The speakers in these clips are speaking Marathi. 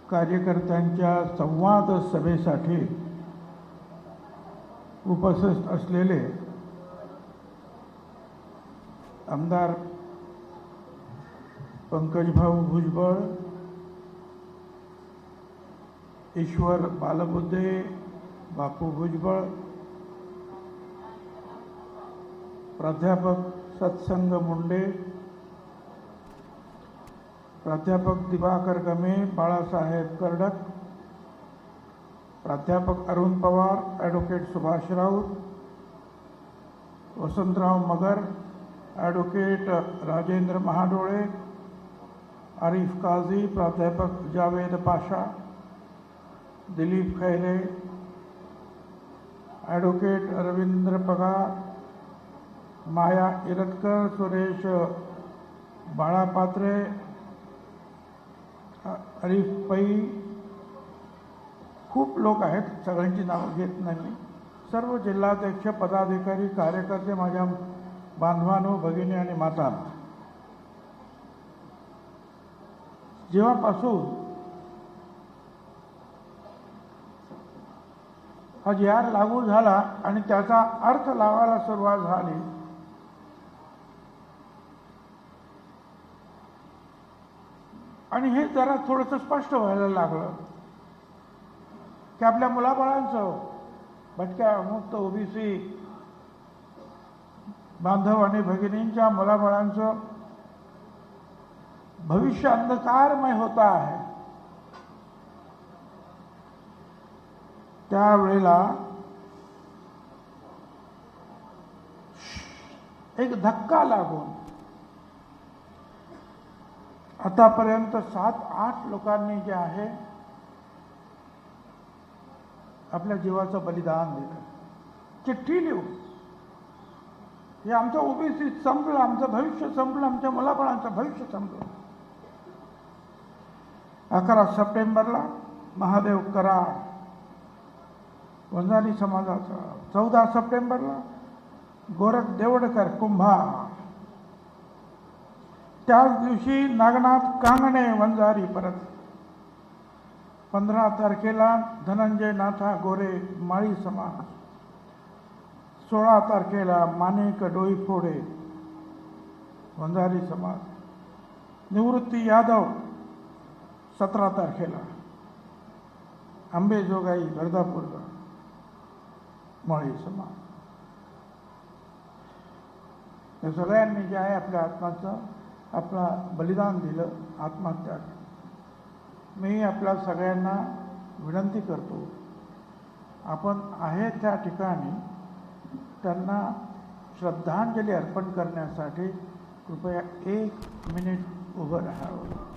कार्यकर्त्यांच्या संवाद सभेसाठी उपस्थित असलेले आमदार पंकजभाऊ भुजबळ, ईश्वर बालबुद्धे, बापू भुजबळ, प्राध्यापक सत्संग मुंडे, प्राध्यापक दिवाकर गमे, बाळासाहेब कर्डक, प्राध्यापक अरुण पवार, ॲडव्होकेट सुभाष राऊत, वसंतराव मगर, ॲडव्होकेट राजेंद्र महाडोळे, आरिफ काझी, प्राध्यापक जावेद पाशा, दिलीप खैरे, ॲडव्होकेट रवींद्र पगार, माया इरतकर, सुरेश बाळापात्रे, अरिफ पै, खूप लोक आहेत, सगळ्यांची नावं घेत नाही. सर्व जिल्हाध्यक्ष, पदाधिकारी, कार्यकर्ते, माझ्या बांधवांनो, भगिनी आणि माता, जेव्हापासून हा जी.आर. लागू झाला आणि त्याचा अर्थ लावायला सुरुवात झाली, आणि हे जरा थोडंसं स्पष्ट व्हायला लागलं की आपल्या मुलाबाळांचं, भटक्या मुक्त ओबीसी बांधव आणि भगिनींच्या मुलाबाळांचं भविष्य अंधकारमय होत आहे. त्यावेळेला एक धक्का लागून आतापर्यंत 7-8 लोकांनी जे आहे आपल्या जीवाचं बलिदान दिलं. चिठ्ठी लिहून हे आमचं ओबीसी संपलं, आमचं भविष्य संपलं, आमच्या मुलाबाळांचं भविष्य संपलं. 11 सप्टेंबरला महादेव कराड वंजारी समाजाचा, 14 सप्टेंबरला गोरख देवडकर कुंभार, त्याच दिवशी नागनाथ कांगणे वंजारी परत, 15 तारखेला धनंजय नाथा गोरे माळी समाज, 16 तारखेला माणिक डोईफोडे वंजारी समाज, निवृत्ती यादव 17 तारखेला, अंबेजोगाई वर्धापूरला माळी समाज. या सगळ्यांनी जे आहे आपला बलिदान दिलं, आत्महत्या केली. मी आपल्या सगळ्यांना विनंती करतो, आपण आहे त्या ठिकाणी त्यांना श्रद्धांजली अर्पण करण्यासाठी कृपया 1 मिनिट उभं राहावं.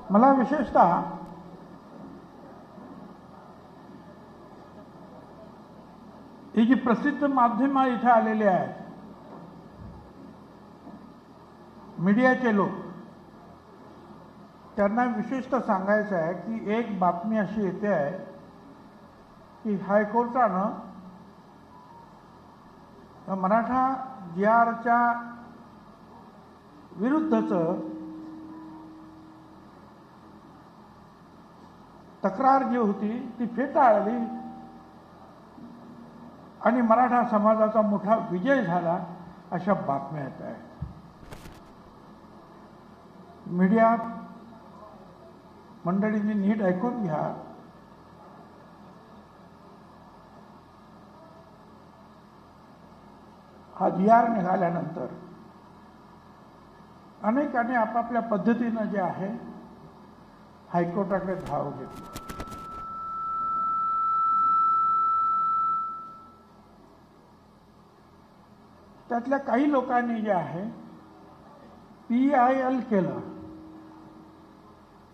मला विशेषतः ही जी प्रसिद्ध माध्यमं इथे आलेली आहेत, मीडियाचे लोक, त्यांना विशेषतः सांगायचं आहे की एक बातमी अशी येते आहे की हायकोर्टानं मराठा जी.आरच्या विरुद्धचं तक्रार जी होती ती फेटाळली आणि मराठा समाजाचा मोठा विजय झाला, अशा बातम्या येत आहेत. मीडिया मंडळींनी नीट ऐकून घ्या. हा जी.आर. निघाल्यानंतर अनेकांनी आपापल्या पद्धतीनं जे आहे हायकोर्टाकडे धाव घेतली. त्यातल्या काही लोकांनी जे आहे PIL केलं,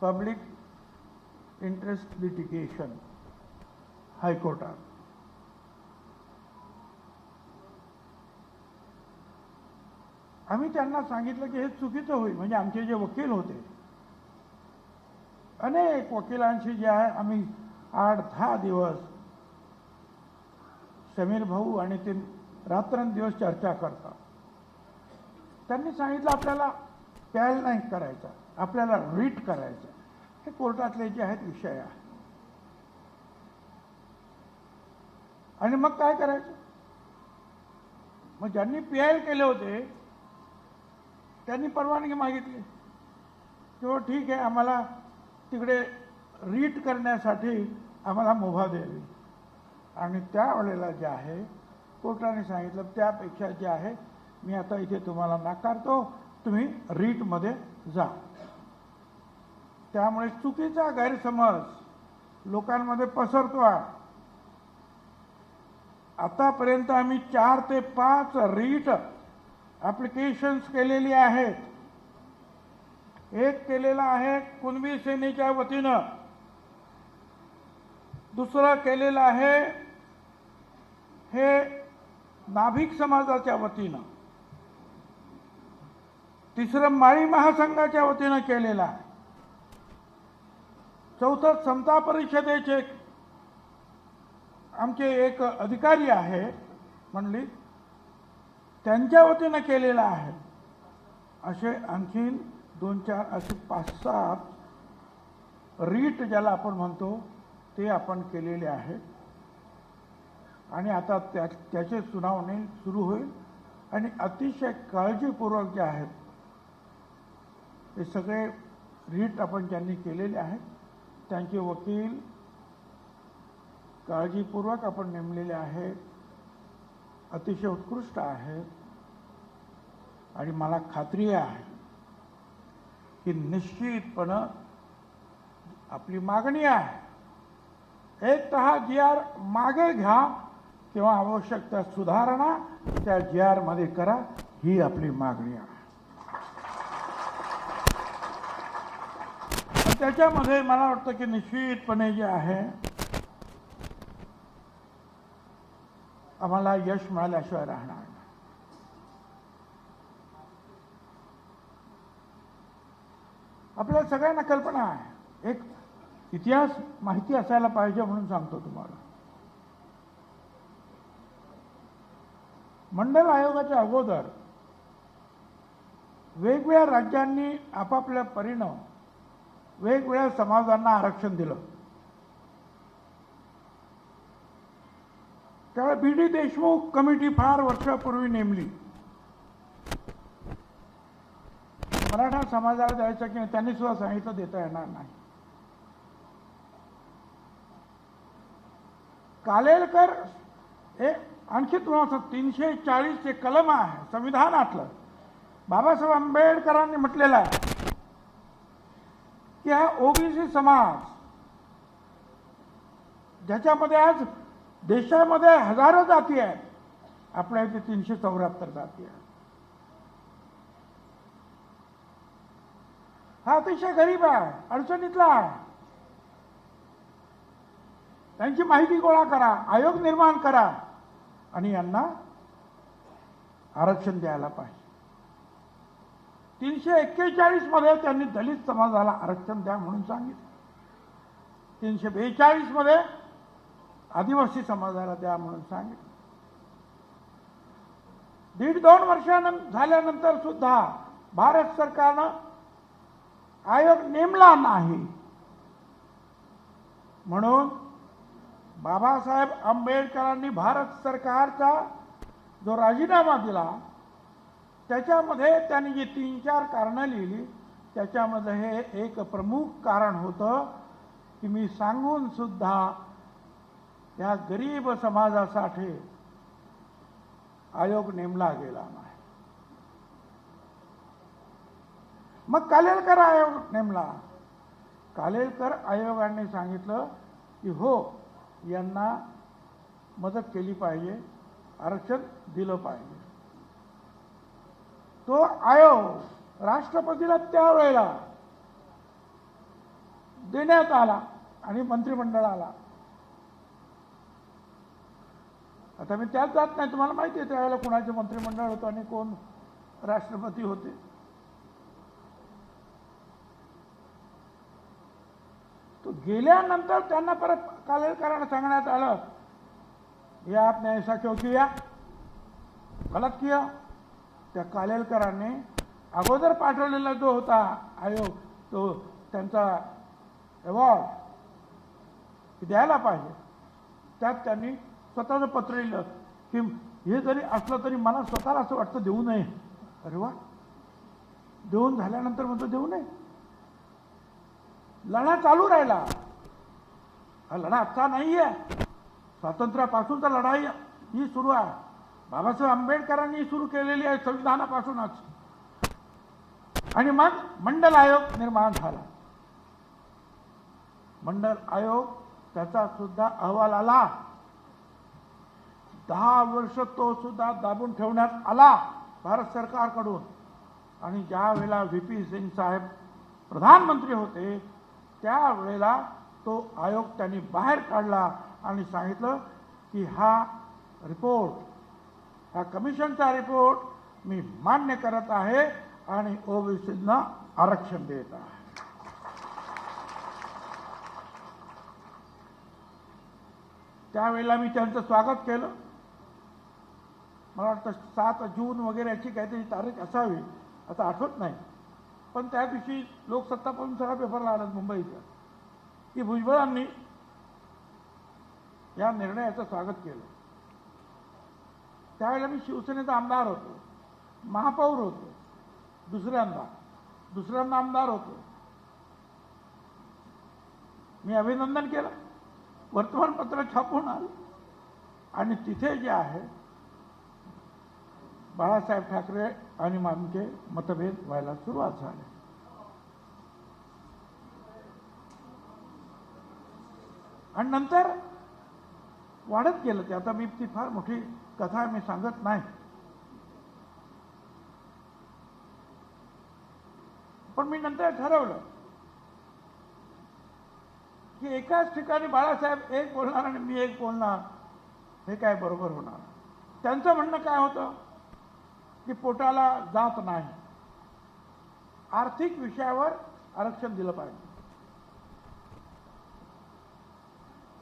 पब्लिक इंटरेस्ट लिटिगेशन हायकोर्टात. आम्ही त्यांना सांगितलं की हे चुकीचं होईल. म्हणजे आमचे जे वकील होते, अनेक वकिलांशी जे आहे आम्ही 8-10 दिवस समीर भाऊ आणि ते रात्रंदिवस चर्चा करतात. त्यांनी सांगितलं आपल्याला ट्रायल नाही करायचा, आपल्याला रीट करायचं. हे कोर्टातले जे आहेत विषय आहे. आणि मग काय करायचं? मग ज्यांनी PIL केले होते त्यांनी परवानगी मागितली किंवा ठीक आहे आम्हाला तिकडे रीट करण्यासाठी आम्हाला मुभा द्यावी. आणि त्यावेळेला जे आहे कोर्टाने सांगितलं त्यापेक्षा जे आहे मी आता इथे तुम्हाला नाकारतो, तुम्ही रीटमध्ये जा. त्यामुळे चुकीचा गैरसमज लोकांमध्ये पसरतो आहे. आतापर्यंत आम्ही 4 ते 5 रीट ॲप्लिकेशन्स केलेली आहेत. एक केलेला आहे कुणबी सेनेच्या वतीनं, दुसरं केलेलं आहे हे नाभिक समाजाच्या वतीनं, तिसरं माळी महासंघाच्या वतीनं केलेलं आहे, चौथं समता परिषदेचे आमचे एक अधिकारी आहे मंडळी त्यांच्या वतीनं केलेलं आहे. असे आणखीन 2-4 असे 5-7 रीट ज्याला आपण म्हणतो ते आपण केलेले आहे. आणि आता त्याचे सुनावणी सुरू होईल. आणि अतिशय काळजीपूर्वक जे आहेत हे सगळे रीट आपण ज्यांनी केलेले आहेत त्यांचे वकील काळजीपूर्वक आपण नेमलेले आहेत, अतिशय उत्कृष्ट आहेत. आणि मला खात्री आहे की निश्चितपणे आपली मागणी आहे एक तर हा GR मागे घ्या किंवा आवश्यक त्या सुधारणा त्या GR मध्ये करा, ही आपली मागणी आहे. त्याच्यामध्ये मला वाटतं की निश्चितपणे जे आहे आम्हाला यश मिळाल्याशिवाय राहणार नाही. आपल्याला सगळ्यांना कल्पना आहे, एक इतिहास माहिती असायला पाहिजे म्हणून सांगतो तुम्हाला. मंडल आयोगाच्या अगोदर वेगवेगळ्या राज्यांनी आपापल्या परीनं वेगवेगळ्या समाजांना आरक्षण दिलं. त्यावेळी BD देशमुख कमिटी फार वर्षापूर्वी नेमली. मराठा समाजाला द्यायचं की त्यांनी सुद्धा सांगितलं देता येणार नाही. कालेलकर हे आणखी तुम्हाला 340 कलम आहे संविधानातलं. बाबासाहेब आंबेडकरांनी म्हटलेलं आहे की हा OBC समाज ज्याच्यामध्ये आज देशामध्ये हजारो जाती आहेत, आपल्या इथे 374 जाती आहेत. हा अतिशय गरीब आहे, अडचणीतला आहे. त्यांची माहिती गोळा करा, आयोग निर्माण करा आणि यांना आरक्षण द्यायला पाहिजे. 341 मध्ये त्यांनी दलित समाजाला आरक्षण द्या म्हणून सांगितलं. 342 मध्ये आदिवासी समाजाला द्या म्हणून सांगितलं. 1.5-2 वर्ष झाल्यानंतर सुद्धा भारत सरकारनं आयोग नेमला नाही. म्हणून बाबासाहेब आंबेडकरांनी भारत सरकारचा जो राजीनामा दिला त्याच्यामध्ये त्यांनी जी 3-4 कारणं लिहिली त्याच्यामध्ये हे एक प्रमुख कारण होतं की मी सांगून सुद्धा या गरीब समाजासाठी आयोग नेमला गेला नाही. मग कालेलकर आयोग नेमला. कालेलकर आयोगाने सांगितलं की हो यांना मदत केली पाहिजे, आरक्षण दिलं पाहिजे. तो आयोग राष्ट्रपतीला त्यावेळेला देण्यात आला आणि मंत्रिमंडळाला. आता मी त्यात जात नाही, तुम्हाला माहिती आहे त्यावेळेला कुणाचे मंत्रिमंडळ होतं आणि कोण राष्ट्रपती होते. तो गेल्यानंतर त्यांना परत कालेलकरांना सांगण्यात आलं, ये आपने ऐसा क्यों किया, गलत किया. त्या कालेलकरांनी अगोदर पाठवलेला जो होता आयोग, तो त्यांचा अवॉर्ड द्यायला पाहिजे, त्यात त्यांनी स्वतःचं पत्र लिहिलं की हे जरी असलं तरी मला स्वतःला असं वाटतं देऊ नये. अरे वा, देऊन झाल्यानंतर म्हणतो देऊ नये. लढा चालू राहिला. हा लढा आजचा नाही आहे, स्वातंत्र्यापासूनचा लढाई ही सुरू आहे. बाबासाहेब आंबेडकरांनी सुरू केलेली आहे संविधानापासूनच. आणि मग मंडल आयोग निर्माण झाला. मंडल आयोग त्याचा सुद्धा अहवाल आला. 10 वर्ष तो सुद्धा दाबून ठेवण्यात आला भारत सरकारकडून. आणि ज्या वेळेला व्ही.पी. सिंग साहेब प्रधानमंत्री होते त्यावेळेला तो आयोग त्यांनी बाहेर काढला आणि सांगितलं की हा रिपोर्ट, हा कमिशनचा रिपोर्ट मी मान्य करत आहे आणि ओबीसींना आरक्षण देत आहे. त्यावेळेला मी त्यांचं स्वागत केलं. मला वाटतं 7 जून वगैरे याची काहीतरी तारीख असावी, आता आठवत नाही. पण त्या दिवशी लोकसत्ता पण सगळा पेपरला आला मुंबईच्या की भुजबळांनी या निर्णयाचं स्वागत केलं. त्यावेळेला मी शिवसेनेचा आमदार होतो, महापौर होतो, दुसऱ्यांदा आमदार होतो. मी अभिनंदन केलं, वर्तमानपत्र छापून आलं आणि तिथे जे आहे बाळासाहेब ठाकरे आणि आमचे मतभेद व्हायला सुरुवात झाली. आणि नंतर वाढत गेलं ते. आता मी ती फार मोठी कथा मी सांगत नाही, पण मी नंतर ठरवलं की एकाच ठिकाणी बाळासाहेब एक बोलणार आणि मी एक बोलणार, हे काय बरोबर होणार. त्यांचं म्हणणं काय होतं की पोटाला जात नाही, आर्थिक विषयावर आरक्षण दिलं पाहिजे.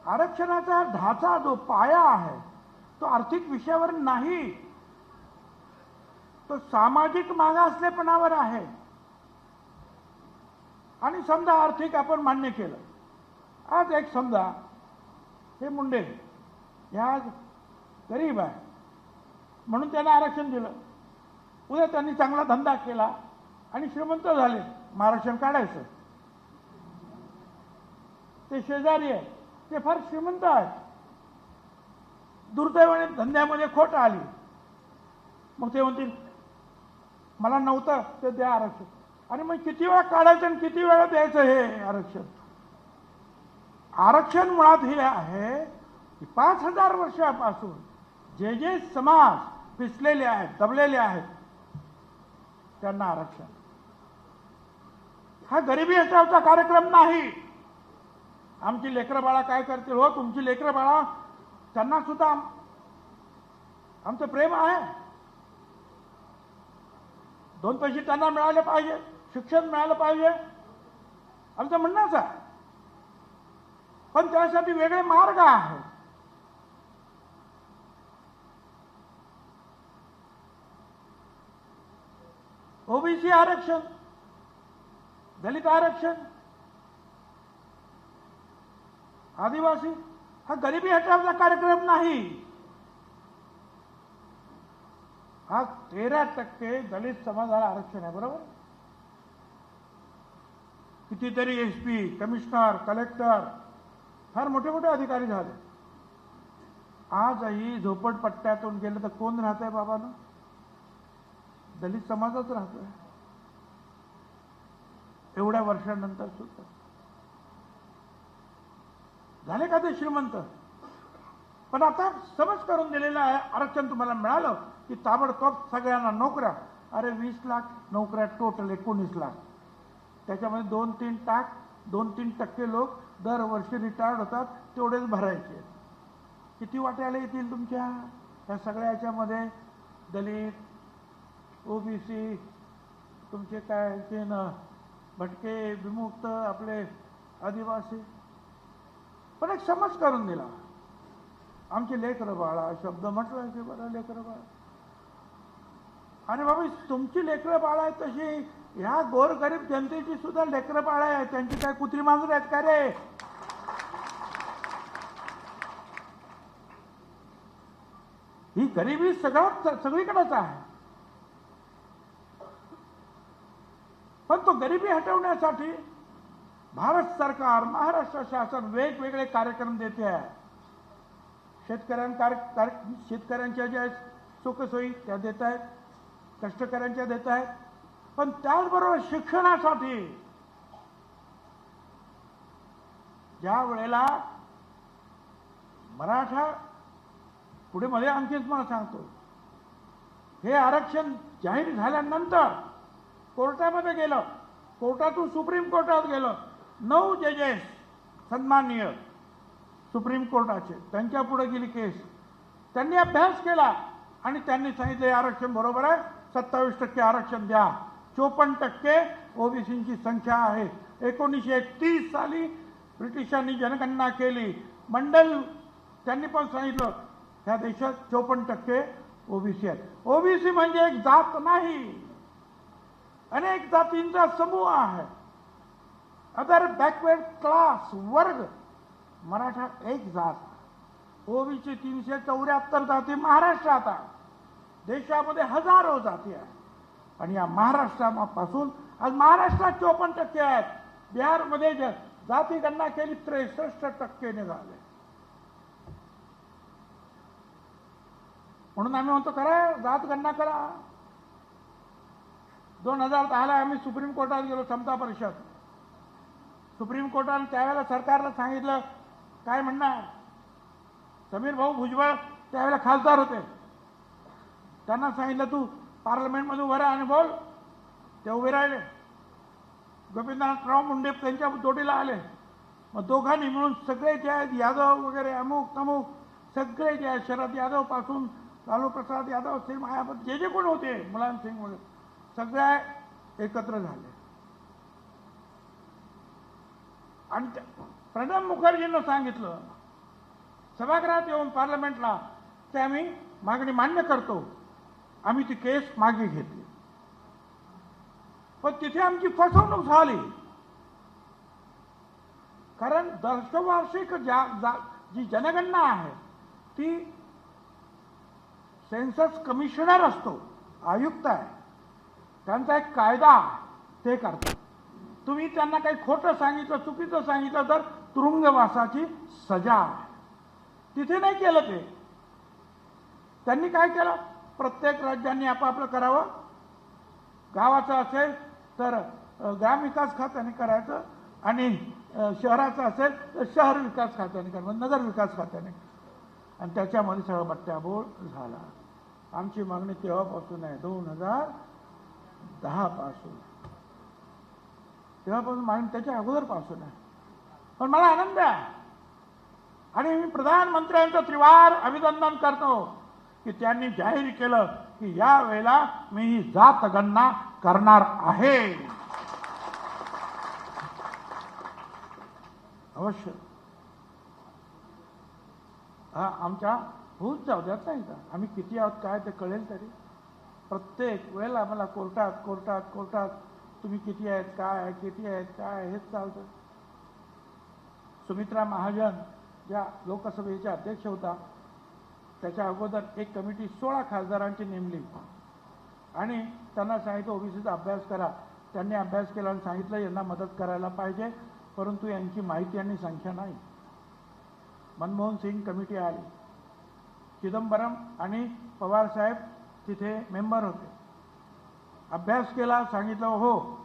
आरक्षणाचा ढाचा जो पाया आहे तो आर्थिक विषयावर नाही, तो सामाजिक मागासलेपणावर आहे. आणि समजा आर्थिक आपण मान्य केलं, आज एक समजा हे मुंडे ह्या गरीब आहे म्हणून त्यांना आरक्षण दिलं. उद्या त्यांनी चांगला धंदा केला आणि श्रीमंत झाले, मग आरक्षण काढायचं. ते शेजारी आहे, ते फार श्रीमंत आहेत, दुर्दैवाने धंद्यामध्ये खोट आली, मग ते म्हणतील मला नव्हतं ते द्या आरक्षण. आणि मग किती वेळा काढायचं आणि किती वेळा द्यायचं हे आरक्षण. आरक्षण मुळात हे आहे की 5000 वर्षापासून जे जे समाज पिसलेले आहेत, दबलेले आहेत, त्यांना आरक्षण. हा गरिबी हटावचा कार्यक्रम नाही. आमची लेकरं बाळा काय करतील, हो तुमची लेकरं बाळा, त्यांना सुद्धा आमचं प्रेम आहे. 2 पैसे त्यांना मिळाले पाहिजे, शिक्षण मिळालं पाहिजे, आमचं म्हणणंच आहे. पण त्यासाठी वेगळे मार्ग आहेत. ओबीसी आरक्षण, दलित आरक्षण, आदिवासी, हा गरिबी हटावचा कार्यक्रम नाही. हा 13% दलित समाजाला आरक्षण आहे, बरोबर. कितीतरी एसपी, कमिशनर, कलेक्टर, फार मोठे मोठे अधिकारी झाले. आजही झोपडपट्ट्यातून गेलं तर कोण राहत आहे बाबांनो? दलित समाजच राहतोय एवढ्या वर्षांनंतर सुद्धा. झाले का ते श्रीमंत? पण आता समज करून दिलेलं आहे, आरक्षण तुम्हाला मिळालं की ताबडतोब सगळ्यांना नोकऱ्या. अरे 20 लाख नोकऱ्या टोटल 19 लाख, त्याच्यामध्ये 2-3 टाक 2-3% लोक दरवर्षी रिटायर्ड होतात, तेवढेच भरायचे. किती वाट्याला येतील तुमच्या या सगळ्या याच्यामध्ये? दलित, ओबीसी, तुमचे काय ते न भटके, विमुक्त, आपले आदिवासी. पण एक समज करून दिला, आमचे लेकरं बाळा, शब्द म्हटलं की बरं लेकरं बाळा. आणि बाबा तुमची लेकरं बाळा आहेत तशी ह्या गोरगरीब जनतेची सुद्धा लेकरं बाळा आहेत. त्यांची काय कुत्री मांजर आहेत का रे? ही गरिबी सगळीकडेच आहे. पण तो गरिबी हटवण्यासाठी भारत सरकार, महाराष्ट्र शासन वेगवेगळे कार्यक्रम देते आहे. शेतकऱ्यांच्या ज्या सुखसोयी त्या देत आहेत, कष्टकऱ्यांच्या देत आहेत. पण त्याचबरोबर शिक्षणासाठी ज्या वेळेला मराठा पुढे मध्ये आणखीच मला सांगतो, हे आरक्षण जाहीर झाल्यानंतर कोर्टामध्ये गेलं, कोर्टातून सुप्रीम कोर्टात गेलं. 9 जजेस सन्माननीय सुप्रीम कोर्टाचे, त्यांच्या पुढे गेली केस. त्यांनी अभ्यास केला आणि त्यांनी सांगितले आरक्षण बरोबर आहे, 27% आरक्षण द्या. 54% ओबीसींची संख्या आहे. 1931 साली ब्रिटिशांनी जनगणना केली. मंडल त्यांनी पण सांगितलं ह्या देशात 54% ओबीसी आहेत. ओबीसी म्हणजे एक जात नाही, अनेक जातींचा समूह आहे. अदर बॅकवर्ड क्लास वर्ग, मराठा एक जात. ओबीसी 374 जाती महाराष्ट्रात आहे. देशामध्ये हजारो जाती आहेत. आणि या महाराष्ट्रापासून आज महाराष्ट्रात 54% आहेत. बिहारमध्ये जाती गणना केली 63% निघाले. म्हणून आम्ही म्हणतो करा जात गणना करा. 2010ला आम्ही सुप्रीम कोर्टात गेलो, समता परिषद. सुप्रीम कोर्टाने त्यावेळेला सरकारला सांगितलं, काय म्हणणार, समीर भाऊ भुजबळ त्यावेळेला खासदार होते, त्यांना सांगितलं तू पार्लमेंटमध्ये उभं राहा आणि बोल. ते उभे राहिले. गोपीनाथराव मुंडे त्यांच्या जोडीला आले. मग दोघांनी मिळून सगळे जे आहेत यादव वगैरे अमुक तमुक सगळे जे आहेत, शरद यादव पासून लालू प्रसाद यादव, सिंग मायावती, जे कोण होते, मुलायम सिंग वगैरे सगळे एकत्र झाले. आणि प्रणब मुखर्जींना सांगितलं सभागृहात येऊन पार्लमेंटला, ते आम्ही मागणी मान्य करतो. आम्ही ती केस मागे घेतली. पण तिथे आमची फसवणूक झाली. कारण दशवार्षिक जी जनगणना आहे ती सेन्सस कमिशनर असतो, आयुक्त आहे, त्यांचा एक कायदा ते करतात. तुम्ही त्यांना काही खोटं सांगितलं, चुकीचं सांगितलं तर तुरुंगवासाची सजा आहे. तिथे नाही केलं ते. त्यांनी काय केलं, प्रत्येक राज्यांनी आपापलं करावं. गावाचं असेल तर ग्रामविकास खात्याने करायचं आणि शहराचं असेल तर शहर विकास खात्याने करायचं, नगर विकास खात्याने. आणि त्याच्यामध्ये सगळं बट्ट्याबोळ झाला. आमची मागणी तेव्हापासून आहे, 2010 पासून. तेव्हापासून मागणी त्याच्या अगोदरपासून आहे. पण मला आनंद आहे आणि मी प्रधानमंत्र्यांचं त्रिवार अभिनंदन करतो की त्यांनी जाहीर केलं की या वेळेला मी ही जात गणना करणार आहे. अवश्य हा आमच्या होऊच जाऊ द्यात नाही का. आम्ही किती आहोत काय ते कळेल तरी. प्रत्येक वेळेला मला कोर्टात तुम्ही किती आहेत, काय किती आहेत, काय हेच चालतं. सुमित्रा महाजन ज्या लोकसभेच्या अध्यक्ष होता, त्याच्या अगोदर एक कमिटी 16 खासदारांची नेमली आणि त्यांना सांगितलं ओबीसीचा अभ्यास करा. त्यांनी अभ्यास केला आणि सांगितलं यांना मदत करायला पाहिजे, परंतु यांची माहिती आणि संख्या नाही. मनमोहन सिंग कमिटी आली, चिदंबरम आणि पवार साहेब तिथे मेंबर होते. अभ्यास केला, सांगितलं हो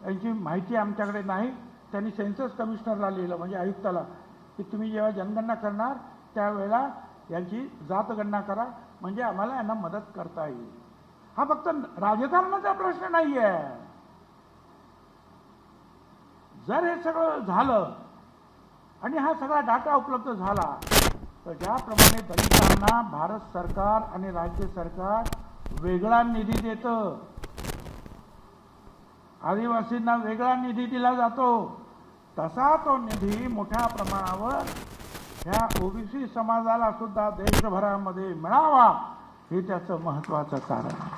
यांची माहिती आमच्याकडे नाही. त्यांनी सेन्सस कमिशनरला लिहिलं, म्हणजे आयुक्ताला, की तुम्ही जेव्हा जनगणना करणार त्यावेळेला यांची जातगणना करा, म्हणजे आम्हाला यांना मदत करता येईल. हा फक्त राजकारणाचा प्रश्न नाही आहे. जर हे सगळं झालं आणि हा सगळा डाटा उपलब्ध झाला तर ज्याप्रमाणे दलितांना भारत सरकार आणि राज्य सरकार वेगळा निधी देतं, आदिवासींना वेगळा निधी दिला जातो, तसा तो निधी मोठ्या प्रमाणावर ह्या ओबीसी समाजाला सुद्धा देशभरामध्ये मिळावा हे त्याचं महत्त्वाचं कारण आहे.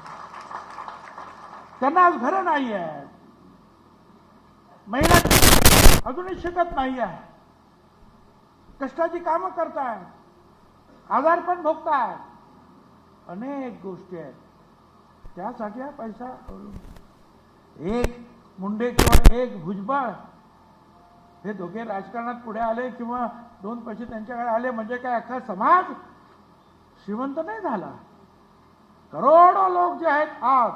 त्यांना आज घरं नाही आहेत, महिला अजूनही शिकत नाही आहे, कष्टाची कामं करतायत, आजारपण भोगतायत, अनेक गोष्टी आहेत. त्यासाठी हा पैसा एक मुंडे किंवा एक भुजबळ हे दोघे राजकारणात पुढे आले किंवा दोन पैसे त्यांच्याकडे आले म्हणजे काय अख्खा समाज श्रीमंत नाही झाला. करोडो लोक जे आहेत आज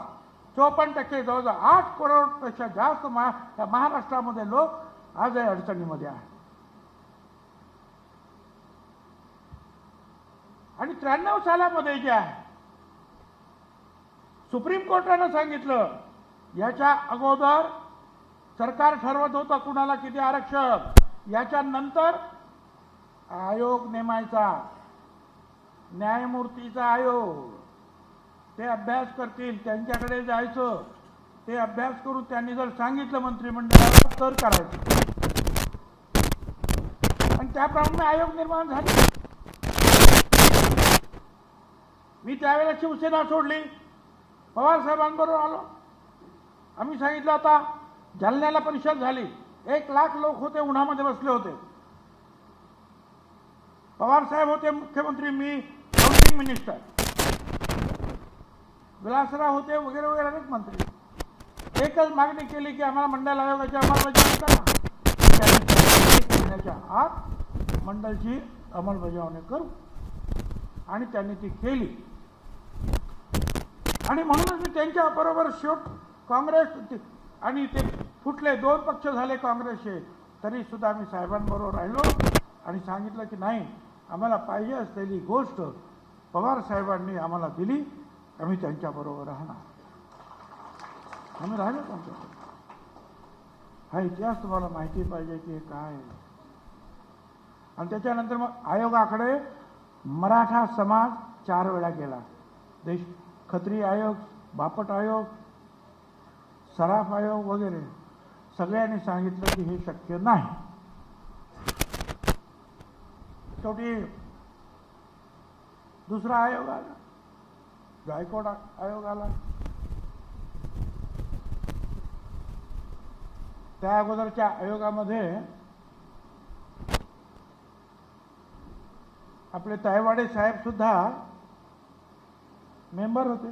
54% जवळजवळ 8 करोडपेक्षा जास्त महाराष्ट्रामध्ये लोक आजही अडचणीमध्ये आहेत. आणि 93 सालामध्ये जे आहे सुप्रीम कोर्टानं सांगितलं याच्या अगोदर सरकार ठरवत होतं कुणाला किती आरक्षण, याच्यानंतर आयोग नेमायचा, न्यायमूर्तीचा आयोग, ते अभ्यास करतील, त्यांच्याकडे जायचं, ते अभ्यास करून त्यांनी जर सांगितलं मंत्रिमंडळाला तर करायचं आणि त्याप्रमाणे आयोग निर्माण झाले. मी त्यावेळेला शिवसेना सोडली, पवार साहेबांबरोबर आलो. आम्ही सांगितलं आता जालन्याला परिषद झाली, 1 लाख लोक होते, उन्हामध्ये बसले होते. पवार साहेब होते मुख्यमंत्री, मी हाऊसिंग मिनिस्टर, विलासराव होते वगैरे वगैरे अनेक मंत्री. एकच मागणी केली की आम्हाला मंडल आयोगाची अंमलबजावणी करा. त्यांनी 1 महिन्याच्या आत मंडलची अंमलबजावणी करू आणि त्यांनी ती केली. आणि म्हणूनच मी त्यांच्या बरोबर शेवट काँग्रेस आणि ते फुटले, 2 पक्ष झाले काँग्रेसचे, तरी सुद्धा मी साहेबांबरोबर राहिलो आणि सांगितलं की नाही, आम्हाला पाहिजे असलेली गोष्ट पवार साहेबांनी आम्हाला दिली, आम्ही त्यांच्याबरोबर राहणार. आम्ही राहिलो त्यांच्याबरोबर. हा इतिहास तुम्हाला माहिती पाहिजे की हे काय आहे. आणि त्याच्यानंतर मग आयोगाकडे मराठा समाज 4 वेळा गेला. खत्री आयोग, बापट आयोग, सराफ आयोग वगैरे सगळ्यांनी सांगितलं की हे शक्य नाही. शेवटी दुसरा आयोग आला, गायकवाड आयोग आला. त्या अगोदरच्या आयोगामध्ये आपले तायवाडे साहेब सुद्धा मेंबर होते.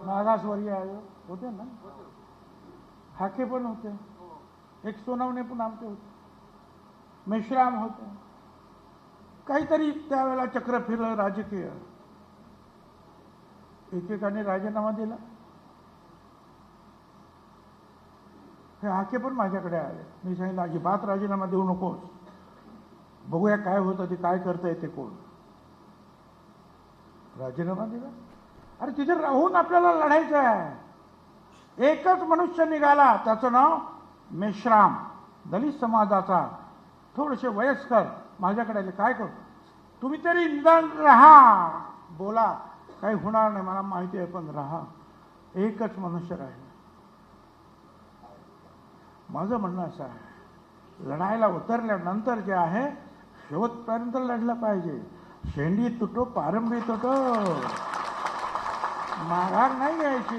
मागासवर्गीय आयोग होते ना, हाके पण होते, एक सोनवणे पण आमचे होते, मेश्राम होते. काहीतरी त्यावेळेला चक्र फिरलं राजकीय, एकेकाने राजीनामा दिला. हे हाके पण माझ्याकडे आले. मी सांगितलं अजिबात राजीनामा देऊ नकोस, बघूया काय होतं ते, काय करता येते कोण. राजीनामा दिला. अरे तिथे राहून आपल्याला लढायचं आहे. एकच मनुष्य निघाला, त्याचं नाव मेश्राम, दलित समाजाचा, थोडेसे वयस्कर, माझ्याकडे आले. काय करू, तुम्ही तरी निदान राहा, बोला, काही होणार नाही मला माहिती आहे, पण राहा. एकच मनुष्य राहिला. माझं म्हणणं असं आहे, लढायला उतरल्यानंतर जे आहे शेवटपर्यंत लढलं पाहिजे. शेंडी तुटो पारंबी तुटो, माघार नाही घ्यायची.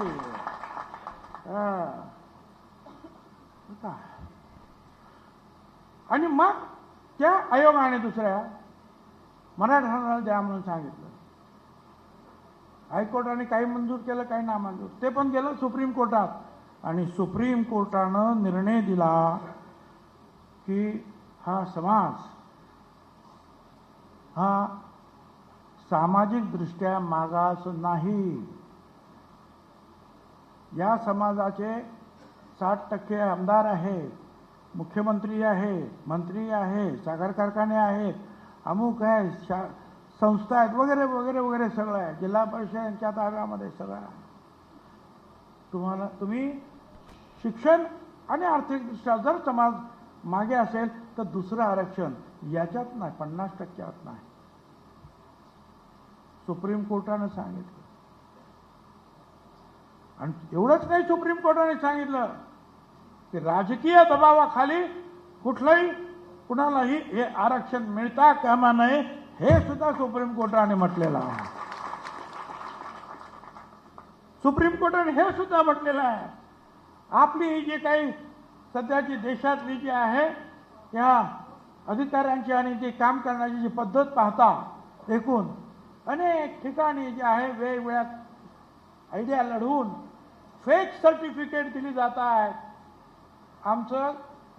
आणि मग त्या आयोगाने दुसऱ्या मराठ्यांना द्या म्हणून सांगितलं. हायकोर्टाने काही मंजूर केलं, काही नामंजूर. ते पण गेलं सुप्रीम कोर्टात आणि सुप्रीम कोर्टानं निर्णय दिला की हा समाज हा सामाजिकदृष्ट्या मागास नाही. या समाजाचे 60% आमदार आहेत, मुख्यमंत्री आहे, मंत्री आहे, साखर कारखाने आहेत, अमुक आहे, संस्था आहेत वगैरे वगैरे वगैरे सगळं आहे. जिल्हा परिषद यांच्या ताब्यामध्ये सगळं आहे. तुम्ही शिक्षण आणि आर्थिकदृष्ट्या जर समाज मागे असेल तर दुसरं आरक्षण याच्यात नाही, 50% नाही. सुप्रीम कोर्टानं सांगितलं. आणि एवढंच नाही, सुप्रीम कोर्टाने सांगितलं की राजकीय दबावाखाली कुणालाही हे आरक्षण मिळता कामा नये, हे सुद्धा सुप्रीम कोर्टाने म्हटलेलं आहे. सुप्रीम कोर्टाने हे सुद्धा म्हटलेलं आहे. आपली ही जी काही सध्याची देशातली जी आहे या अधिकाऱ्यांची आणि जी काम करण्याची जी पद्धत पाहता एकूण अनेक ठिकाणी जे आहे वेगवेगळ्या आयडिया लढवून फेक सर्टिफिकेट दिली जात आहेत. आमचं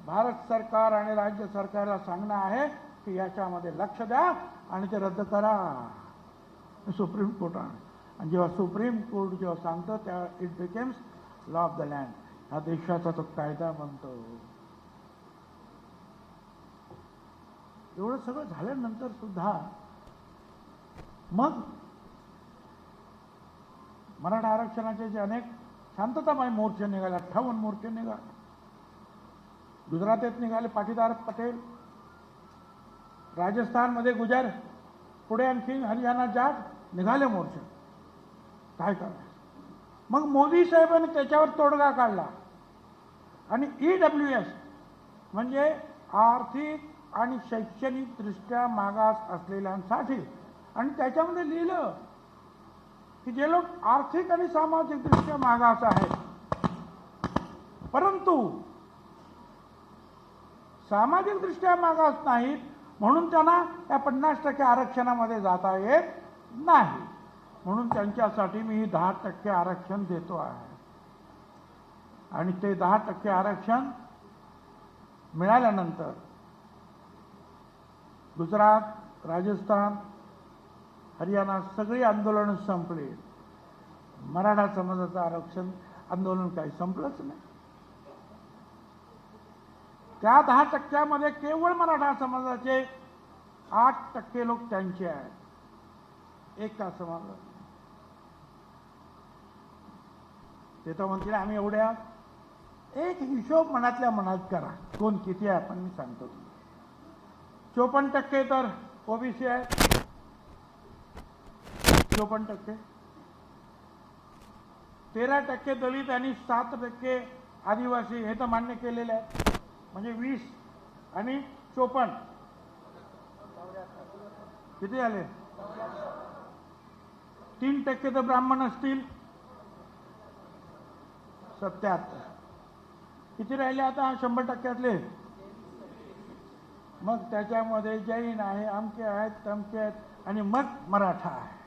भारत सरकार आणि राज्य सरकारला सांगणं आहे की याच्यामध्ये लक्ष द्या आणि ते रद्द करा. सुप्रीम कोर्टाने, आणि जेव्हा सुप्रीम कोर्ट जेव्हा सांगतं त्या it becomes law of the land, हा देशाचा तो कायदा बनतो. एवढं सगळं झाल्यानंतर सुद्धा मग मराठा आरक्षणाचे जे अनेक शांततामय मोर्चे निघाले, 58 मोर्चे निघाले. गुजरातेत निघाले पाटीदार पटेल, राजस्थानमध्ये गुजर, पुढे आणखी हरियाणा जाट निघाले मोर्चे. काय करायचं? मग मोदी साहेबांनी त्याच्यावर तोडगा काढला आणि EWS म्हणजे आर्थिक आणि शैक्षणिक दृष्ट्या मागास असलेल्यांसाठी, आणि त्याच्यामध्ये लिहिलं की जे लोक आर्थिक आणि सामाजिक दृष्ट्या मागास आहेत परंतु सामाजिक दृष्ट्या मागास नाहीत म्हणून त्यांना या 50% आरक्षणामध्ये जाता येत नाही, म्हणून त्यांच्यासाठी मी 10% आरक्षण देतो आहे. आणि ते 10% आरक्षण मिळाल्यानंतर गुजरात, राजस्थान, हरियाणा सगळी आंदोलनं संपली. मराठा समाजाचं आरक्षण आंदोलन काही संपलंच नाही. त्या 10% केवळ मराठा समाजाचे 8% लोक त्यांचे आहेत. एका समाजात ते तर म्हणतील आम्ही एवढ्या, एक हिशोब मनातल्या मनात करा कोण किती आहे आपण मी सांगतो. 54% तर ओबीसी आहे, 54%, 13% दलित आणि 7% आदिवासी, हे तर मान्य केलेले आहे. म्हणजे 20 आणि 54 किती झाले? 3% तर ब्राह्मण असतील, 77. किती राहिले आता 100%तले? मग त्याच्यामध्ये जैन आहे, अमके आहेत, तमके आहेत आणि मग मराठा आहे.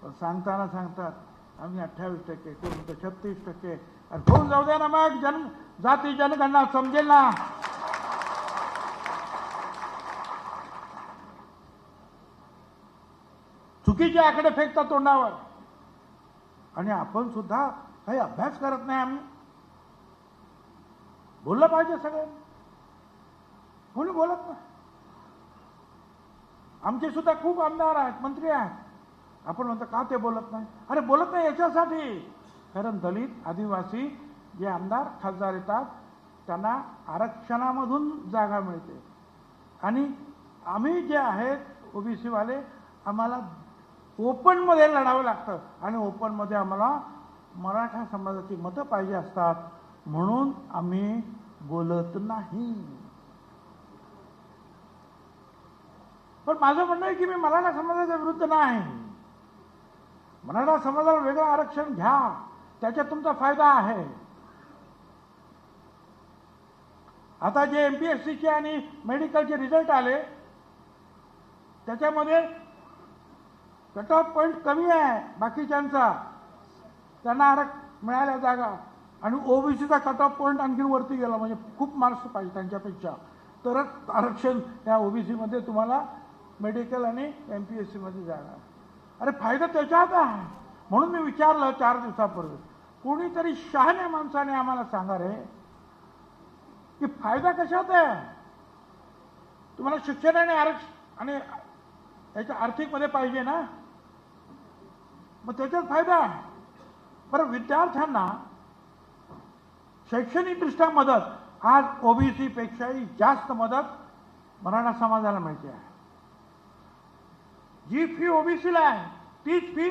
पण सांगताना सांगतात आम्ही 28%, कोण 36%. आणि होऊन जाऊ द्या ना, मग जाती जनगणना समजेल ना. चुकीचे आकडे फेकतात तोंडावर. आणि आपण सुद्धा काही अभ्यास करत नाही. आम्ही बोललं पाहिजे सगळ्यांनी, कोणी बोलत नाही. आमचे सुद्धा खूप आमदार आहेत, मंत्री आहेत. आपण म्हणतो का ते बोलत नाही? अरे बोलत नाही याच्यासाठी, कारण दलित आदिवासी जे आमदार खासदार येतात त्यांना आरक्षणामधून जागा मिळते. आणि आम्ही जे आहेत ओबीसी वाले, आम्हाला ओपनमध्ये लढावं लागतं आणि ओपनमध्ये आम्हाला मराठा समाजाची मतं पाहिजे असतात, म्हणून आम्ही बोलत नाही. पण माझं म्हणणं आहे की मी मराठा समाजाच्या विरुद्ध नाही. मराठा समाजाला वेगळं आरक्षण घ्या, त्याच्यात तुमचा फायदा आहे. आता जे MPSCचे आणि मेडिकलचे रिझल्ट आले त्याच्यामध्ये कट ऑफ पॉईंट कमी आहे बाकीच्यांचा, त्यांना मिळाल्या जागा. आणि ओबीसीचा कट ऑफ पॉईंट आणखी वरती गेला, म्हणजे खूप मार्क्स पाहिजे त्यांच्यापेक्षा, तरच आरक्षण या ओबीसीमध्ये तुम्हाला मेडिकल आणि MPSCमध्ये जागा. अरे फायदा त्याच्यात आहे. म्हणून मी विचारलं 4 दिवसापूर्वी, कोणीतरी शहाण्या माणसाने आम्हाला सांगा रे की फायदा कशात आहे? तुम्हाला शिक्षण आणि आरक्षण आणि याच्या आर्थिकमध्ये पाहिजे ना, मग त्याच्यात फायदा आहे. बरं विद्यार्थ्यांना शैक्षणिकदृष्ट्या मदत आज ओबीसी पेक्षाही जास्त मदत मराठा समाजाला मिळते आहे. जी फी ओबीसीला आहे तीच फी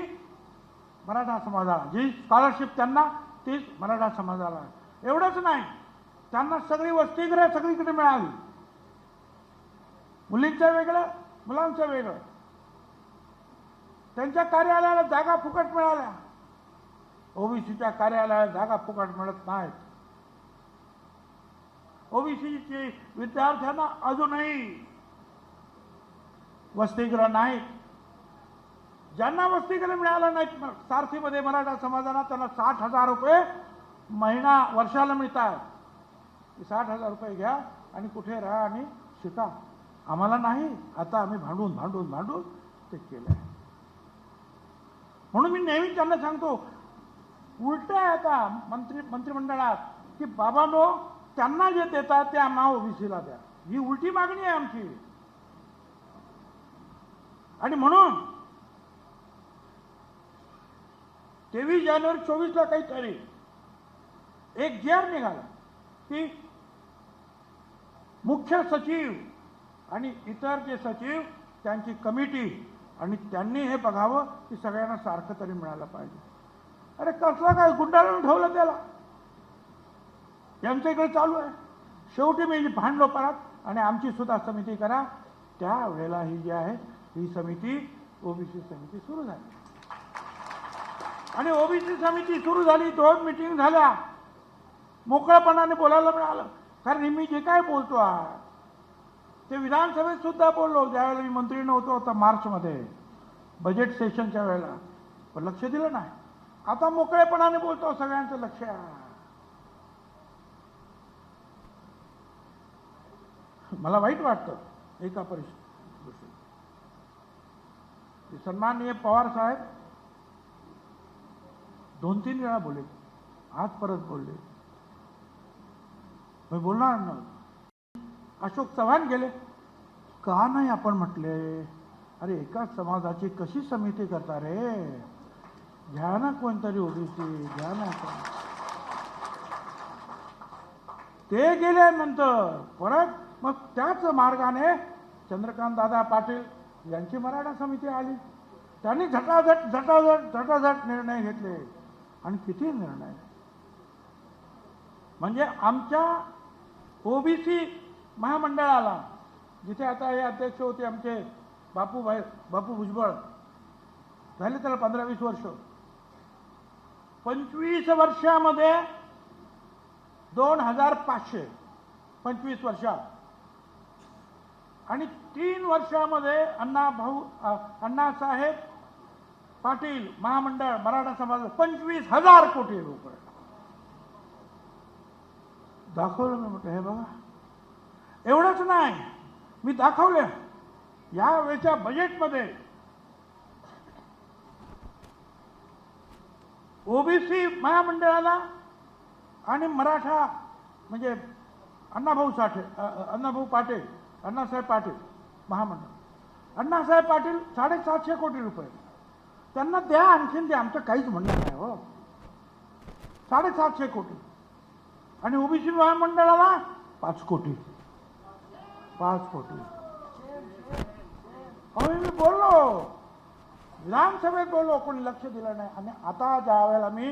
मराठा समाजाला, जी स्कॉलरशिप त्यांना तीच मराठा समाजाला. एवढंच नाही, त्यांना सगळी वसतिगृह सगळीकडे मिळाली. मुलींचं वेगळं, मुलांचं वेगळं. त्यांच्या कार्यालयाला जागा फुकट मिळाल्या. ओबीसीच्या कार्यालयाला जागा फुकट मिळत नाहीत. ओबीसीचे विद्यार्थ्यांना अजूनही वसतिगृह नाहीत. ज्यांना वसतिगृह मिळालं नाहीत सारथीमध्ये मराठा समाजाला, त्यांना 60,000 रुपये महिना वर्षाला मिळतात. 60,000 रुपये घ्या आणि कुठे राहा आणि शिका. आम्हाला नाही, आता आम्ही भांडून भांडून भांडून ते केलं आहे. म्हणून मी नेहमी त्यांना सांगतो, उलट आहे आता मंत्रिमंडळात की बाबांनो, त्यांना जे देतात ते आम्हाला ओबीसीला द्या. ही उलटी मागणी आहे आमची. आणि म्हणून 23 जानेवारी 24ला काहीतरी एक GR निघाला की मुख्य सचिव आणि इतर जे सचिव त्यांची कमिटी, आणि त्यांनी हे बघावं की सगळ्यांना सारखं तरी मिळालं पाहिजे. अरे कसला काय गुंडाळून ठेवलं त्याला, यांच्या इकडे चालू आहे. शेवटी मी भांडलो परत आणि आमची सुद्धा समिती करा. त्यावेळेला ही जी आहे ही समिती ओबीसी समिती सुरू झाली. आणि ओबीसी समिती सुरू झाली, 2 मीटिंग झाल्या, मोकळेपणाने बोलायला मिळालं. कारण मी जे काय बोलतो आहे ते विधानसभेत सुद्धा बोललो, ज्यावेळेला मी मंत्री नव्हतो आता मार्चमध्ये बजेट सेशनच्या वेळेला, पण लक्ष दिलं नाही. आता मोकळेपणाने बोलतो, सगळ्यांचं लक्ष आहे. मला वाईट वाटतं एका परिस्थितीत. सन्माननीय पवार साहेब 2-3 वेळा बोलले, आज परत बोलले. मी बोलणार ना. अशोक चव्हाण गेले, का नाही आपण म्हटले, अरे एकाच समाजाची कशी समिती करता रे, घ्या ना कोणतरी ओबीसी, घ्या ना. ते गेल्यानंतर परत मग त्याच मार्गाने चंद्रकांत दादा पाटील यांची मराठा समिती आली. त्यांनी झटाझट निर्णय घेतले. आणि किती निर्णय, म्हणजे आमच्या ओबीसी महामंडळाला, जिथे आता हे अध्यक्ष होते आमचे बापू भुजबळ, झाले त्याला 15-20 वर्ष. 25 वर्षामध्ये 2,500, 25 वर्षात. आणि 3 वर्षामध्ये अण्णासाहेब पाटील महामंडळ मराठा समाज 25,000 कोटी रुपये दाखवलं. मी म्हटलं हे बघा. एवढंच नाही, मी दाखवलं यावेळेच्या बजेटमध्ये ओबीसी महामंडळाला आणि मराठा म्हणजे अण्णाभाऊ पाटील अण्णासाहेब पाटील महामंडळ, अण्णासाहेब पाटील 750 कोटी रुपये त्यांना द्या, आणखीन द्या, आमचं काहीच म्हणणं नाही हो. 750 कोटी. आणि ओबीसी महामंडळाला 5 कोटी. मी बोललो, विधानसभेत बोललो, कोणी लक्ष दिलं नाही. आणि आता ज्या वेळेला मी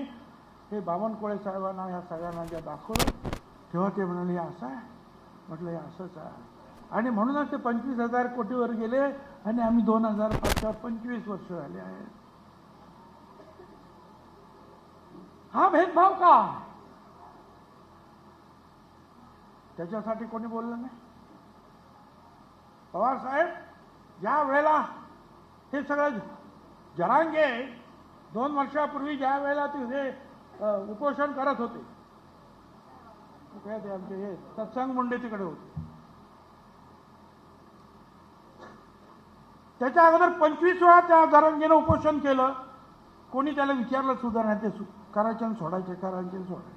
हे बावनकुळे साहेबांना ह्या सगळ्यांना ज्या दाखवलं, तेव्हा ते म्हणाले हे असं आहे. म्हटलं हे असंच आहे. आणि म्हणूनच ते 25,000 कोटीवर गेले. आणि आम्ही 2005च्या 25 वर्ष झाले आहेत. हा भेदभाव का? त्याच्यासाठी कोणी बोललं नाही. पवार साहेब ज्या वेळेला हे सगळं जरांगे 2 वर्षापूर्वी ज्या वेळेला ते उपोषण करत होते, ते आमचे हे सत्संग मुंडे तिकडे होते, त्याच्या अगोदर 25 वेळा त्या जरांगेनं उपोषण केलं. कोणी त्याला विचारलं सुद्धा नाही. ते करायचे आणि सोडायचे, करायचे आणि सोडायचे.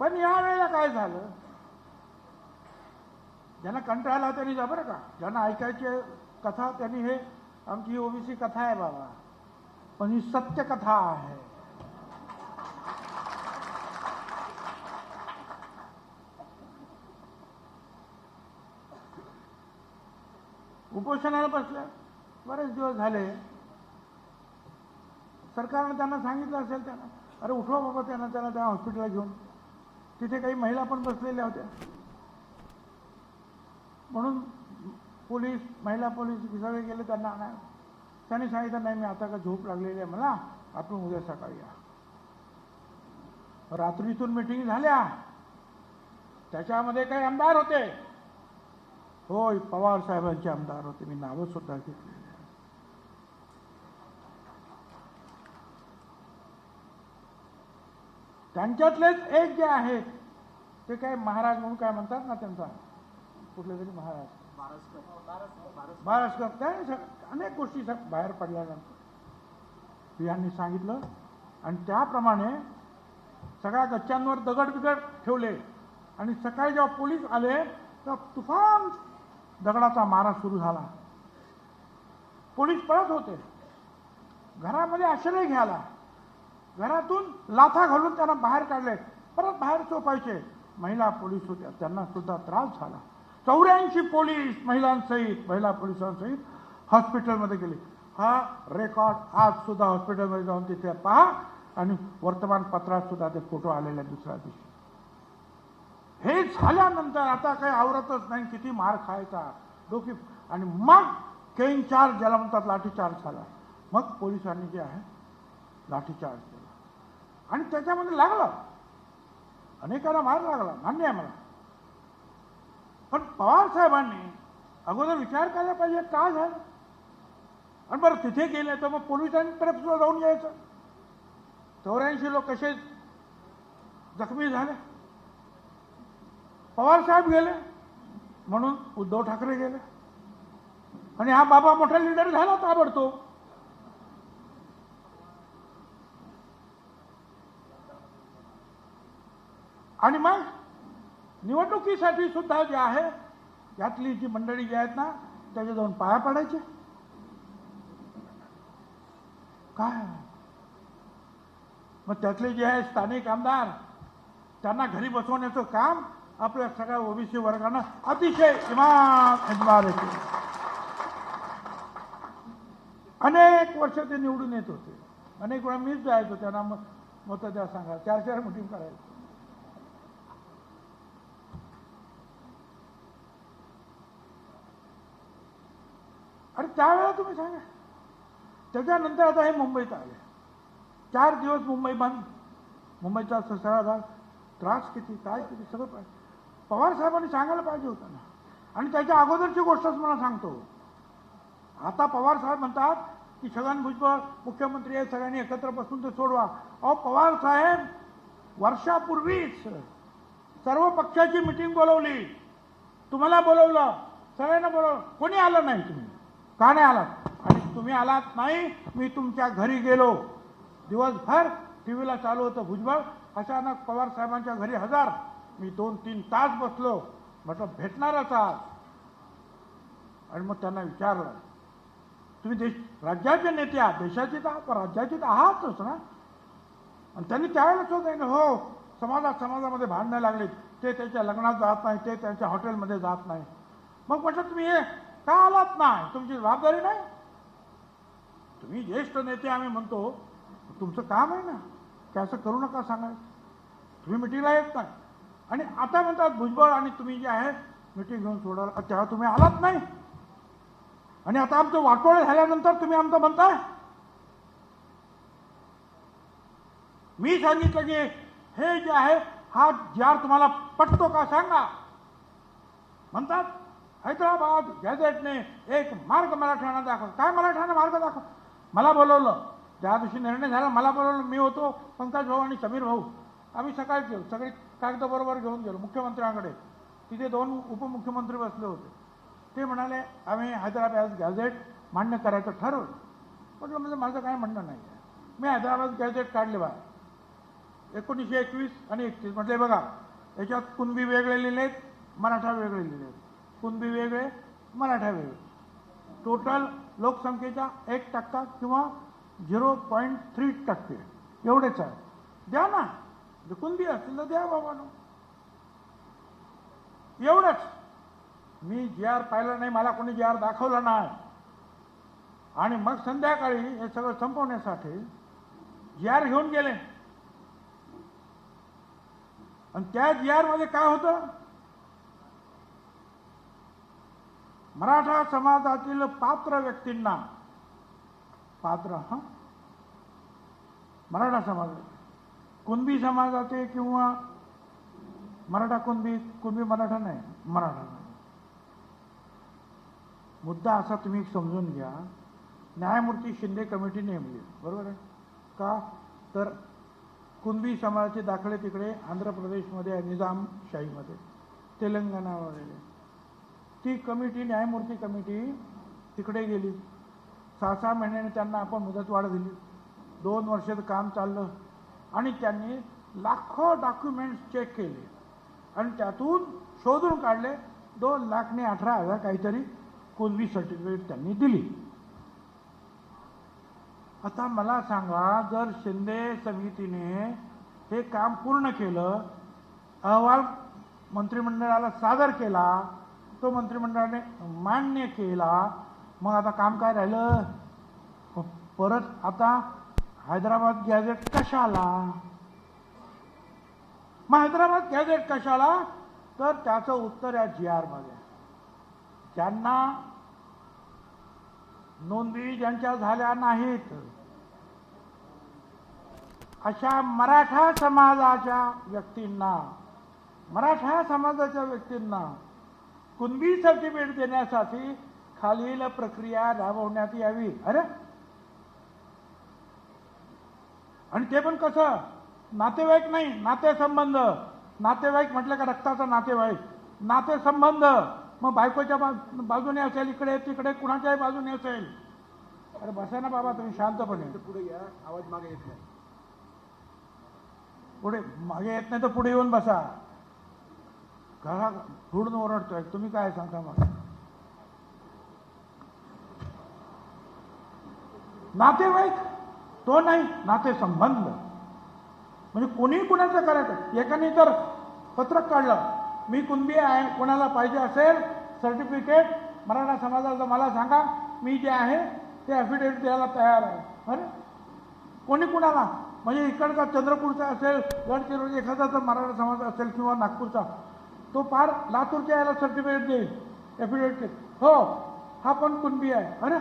पण या वेळेला काय झालं, ज्यांना कंटाळला त्यांनी जा, बरं का, ज्यांना ऐकायची कथा त्यांनी हे आमची ओबीसी कथा आहे बाबा, पण ही सत्य कथा आहे. उपोषणाला बसल्या, बरेच दिवस झाले. सरकारनं त्यांना सांगितलं असेल, त्यांना अरे उठवा बाबा, त्यांना त्या हॉस्पिटलला घेऊन. तिथे काही महिला पण बसलेल्या होत्या, म्हणून पोलीस, महिला पोलीस सगळे गेले त्यांना आणायला. त्यांनी सांगितलं नाही, मी आता का झोप लागलेली आहे मला, आपण उद्या सकाळी या. रात्रीतून मिटिंग झाल्या. त्याच्यामध्ये काही आमदार होते, होय पवार साहेबांचे आमदार होते, मी नावं सुद्धा घेतलेली. त्यांच्यातलेच एक जे आहेत ते काय महाराज म्हणून काय म्हणतात ना, त्यांचा कुठले तरी महाराज बारसकर, काय अनेक गोष्टी बाहेर पडल्यानंतर यांनी सांगितलं आणि त्याप्रमाणे सगळ्या गच्च्यांवर दगड बिगड ठेवले. आणि सकाळी जेव्हा पोलीस आले तेव्हा तुफान दगडाचा मारा सुरू झाला. पोलीस पळत होते, घरामध्ये आश्रय घ्यायला, घरातून लाथा घालून त्यांना बाहेर काढले, परत बाहेर चोपायचे. महिला पोलीस होत्या, त्यांना सुद्धा त्रास झाला. 84 पोलीस महिला पोलिसांसहित हॉस्पिटलमध्ये गेले. हा रेकॉर्ड आज सुद्धा हॉस्पिटलमध्ये जाऊन तिथे पहा आणि वर्तमानपत्रात सुद्धा ते फोटो आलेले दुसऱ्या दिवशी. हे झाल्यानंतर आता काही आवरतच नाही, किती मार खायचा डोकी. आणि मग केन चार्ज ज्याला म्हणतात, लाठीचार्ज झाला. मग पोलिसांनी जे आहे लाठीचार्ज केला आणि त्याच्यामध्ये लागला, अनेकांना मार लागला, मान्य आहे मला. पण पवार साहेबांनी अगोदर विचार करायला पाहिजे का झालं. आणि बरं तिथे गेले तर मग पोलिसांतर्फे सुद्धा जाऊन यायचं. 84 लोक कसे जखमी झाले. पवार साहेब गेले म्हणून उद्धव ठाकरे गेले आणि हा बाबा मोठा लीडर झाला ताबडतोब. आणि मग निवडणुकीसाठी सुद्धा जे आहे यातली जी मंडळी जी आहेत ना, त्याच्या जाऊन पाया पडायचे. काय मग त्यातले जे आहे स्थानिक आमदार, त्यांना घरी बसवण्याचं काम आपल्या सगळ्या ओबीसी वर्गानं अतिशय इमानदार होते. अनेक वर्ष ते निवडून येत होते. अनेक वेळा मीच जायचो त्यांना मत द्या सांगा, 4 मिटिंग करायचं. अरे त्यावेळेला तुम्ही सांगा. त्याच्यानंतर आता हे मुंबईत आले, 4 दिवस मुंबई बंद. मुंबईचा सगळा भाग, त्रास किती, काय किती सगळं पाहिजे. पवार साहेबांनी सांगायला पाहिजे होतं ना. आणि त्याच्या अगोदरची गोष्टच मला सांगतो. आता पवार साहेब म्हणतात की छगन भुजबळ मुख्यमंत्री आहे, सगळ्यांनी एकत्र बसून ते सोडवा. अहो पवार साहेब वर्षापूर्वीच सर्व पक्षाची मिटिंग बोलवली, तुम्हाला बोलवलं, सगळ्यांना बोलवलं, कोणी आलं नाही. तुम्ही का नाही आलात? आणि तुम्ही आलात नाही, मी तुमच्या घरी गेलो. दिवसभर टीव्हीला चालू होतं भुजबळ. अचानक पवार साहेबांच्या घरी हजर. मी 2-3 तास बसलो, म्हटलं भेटणारच आज. आणि मग त्यांना विचारलं, तुम्ही राज्याचे नेते आहात, देशाचे तर आहात, राज्याचे तर आहातच ना. आणि त्यांनी त्यावेळेला सांगितलं, हो समाजामध्ये भांडणं लागलीत, ते त्याच्या लग्नात जात नाही, ते त्यांच्या हॉटेलमध्ये जात नाही. मग म्हटलं तुम्ही हे का आलात नाही, तुमची जबाबदारी नाही? तुम्ही ज्येष्ठ नेते आम्ही म्हणतो, तुमचं काम आहे ना की असं करू नका सांगायचं. तुम्ही मिटिंगला येत नाही आणि आता म्हणतात भुजबळ आणि तुम्ही जे आहे मिटिंग घेऊन सोडाल, तेव्हा तुम्ही आलात नाही. आणि आता आमचं वाटोळे झाल्यानंतर तुम्ही आमचं म्हणताय. मी सांगितलं की हे जे आहे हा जार तुम्हाला पटतो का सांगा. म्हणतात हैदराबाद गॅझेटने एक मार्ग मराठ्यांना दाखव. काय मराठ्यांना मार्ग दाखव? मला बोलवलं, ज्या दिवशी निर्णय झाला मला बोलवलं. मी होतो, पंकज भाऊ आणि समीर भाऊ. आम्ही सकाळीच गेलो, सगळी कागदबरोबर घेऊन गेलो मुख्यमंत्र्यांकडे. तिथे 2 उपमुख्यमंत्री बसले होते. ते म्हणाले आम्ही हैदराबाद गॅझेट मान्य करायचं ठरवलं. म्हटलं म्हणजे माझं काय म्हणणं नाही. मी हैदराबाद गॅझेट काढले बाहेर 1921 आणि 31. म्हटले बघा याच्यात कुणबी वेगळे लिहिलेत, मराठा वेगळे लिहिलेत. कुणबी वेगळे, मराठा वेगळे. टोटल लोकसंख्येच्या 1% किंवा 0.3% एवढेच आहे. द्या ना, कुणबी असतील तर द्या बाबांनो, एवढंच. मी जी आर पाहिला नाही, मला कोणी जी आर दाखवला नाही, आणि मग संध्याकाळी हे सगळं संपवण्यासाठी जी आर घेऊन गेले. आणि त्या जी आर मध्ये काय होतं, मराठा समाजातील पात्र व्यक्तींना, पात्र मराठा समाजाचे, कुणबी समाजाचे किंवा मराठा कुणबी, कुणबी मराठा नाही, मराठा. मुद्दा असा तुम्ही समजून घ्या, न्यायमूर्ती शिंदे कमिटी नेमली, बरोबर आहे का? तर कुणबी समाजाचे दाखले तिकडे आंध्र प्रदेशमध्ये, निजामशाहीमध्ये, तेलंगणा वगैरे, ती कमिटी, न्यायमूर्ती कमिटी तिकडे गेली. 6-6 महिन्याने त्यांना आपण मुदतवाढ दिली. 2 वर्षाचं काम चाललं आणि त्यांनी लाखो डॉक्युमेंट्स चेक केले आणि त्यातून शोधून काढले 2,18,000 काहीतरी कुणबी सर्टिफिकेट त्यांनी दिली. आता मला सांगा, जर शिंदे समितीने हे काम पूर्ण केलं, अहवाल मंत्रिमंडळाला सादर केला, तो मंत्रिमंडळाने मान्य केला, मग आता काम काय राहिलं? परत आता हैदराबाद गॅझेट कशाला? मग हैदराबाद गॅझेट कशाला? तर त्याचं उत्तर या जी आर मध्ये. ज्यांना नोंदी ज्यांच्या झाल्या नाहीत अशा मराठा समाजाच्या व्यक्तींना, मराठा समाजाच्या व्यक्तींना कुणबी सर्टिफिकेट देण्यासाठी खालील प्रक्रिया राबवण्यात यावी. अरे, आणि ते पण कसं? नातेवाईक नाही, नातेसंबंध. नातेवाईक म्हटलं का रक्ताचा नातेवाईक, नातेसंबंध. मग बायकोच्या बाजूने असेल, इकडे तिकडे कुणाच्याही बाजूने असेल. अरे बसा ना बाबा, तुम्ही शांतपणे. पुढे या, आवाज मागे येत नाही. पुढे मागे येत नाही तर पुढे येऊन बसा. घरा धुडून ओरडतोय, तुम्ही काय सांगता मला? नातेवाईक तो नाही, नातेसंबंध. म्हणजे कोणी कुणाचं करायचं. एकाने तर पत्रक काढलं, मी कुणबी आहे, कोणाला पाहिजे असेल सर्टिफिकेट मराठा समाजाला मला सांगा, मी जे आहे ते ॲफिडेविट द्यायला तयार आहे. अरे, कोणी कुणाला? म्हणजे इकडचा चंद्रपूरचा असेल, गडचिरोली एखादा तर मराठा समाज असेल किंवा नागपूरचा, तो फार लातूरच्या याला सर्टिफिकेट देईल, ॲफिडेविट. हो, हा पण कुणबी आहे. अरे,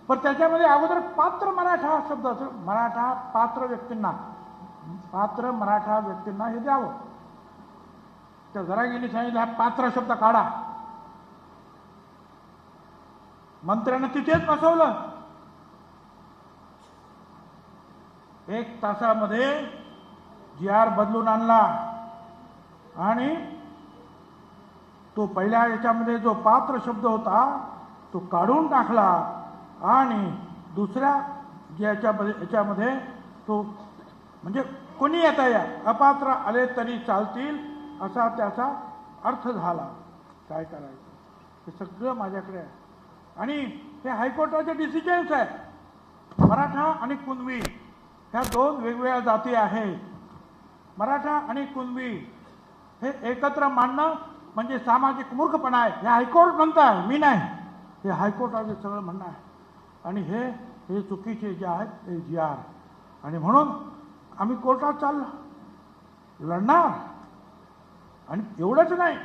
पण त्याच्यामध्ये अगोदर पात्र मराठा शब्द असेल, मराठा पात्र व्यक्तींना, पात्र मराठा व्यक्तींना हे द्यावं. तर जरा गेली सांगितलं हा पात्र शब्द काढा. मंत्र्यानं तिथेच बसवलं. 1 तासामध्ये जी आर बदलून आणला आणि तो पहिल्या याच्यामध्ये जो पात्र शब्द होता तो काढून टाकला आणि दुसऱ्या याच्यामध्ये तो म्हणजे कोणी येता या अपात्र आले तरी चालतील असा त्याचा अर्थ झाला. काय करायचं, हे सगळं माझ्याकडे आहे. आणि हे हायकोर्टाचे डिसिजन्स आहे. मराठा आणि कुणबी ह्या 2 वेगवेगळ्या जाती आहेत. मराठा आणि कुणबी हे एकत्र मानणं म्हणजे सामाजिक मूर्खपणा आहे. हे हायकोर्ट म्हणताय, मी नाही. हे हायकोर्टाचे सगळं म्हणणं आहे. आणि हे चुकीचे जे आहेत ते जी आर. आणि म्हणून आम्ही कोर्टात चाललो, लढणार. आणि एवढंच नाही,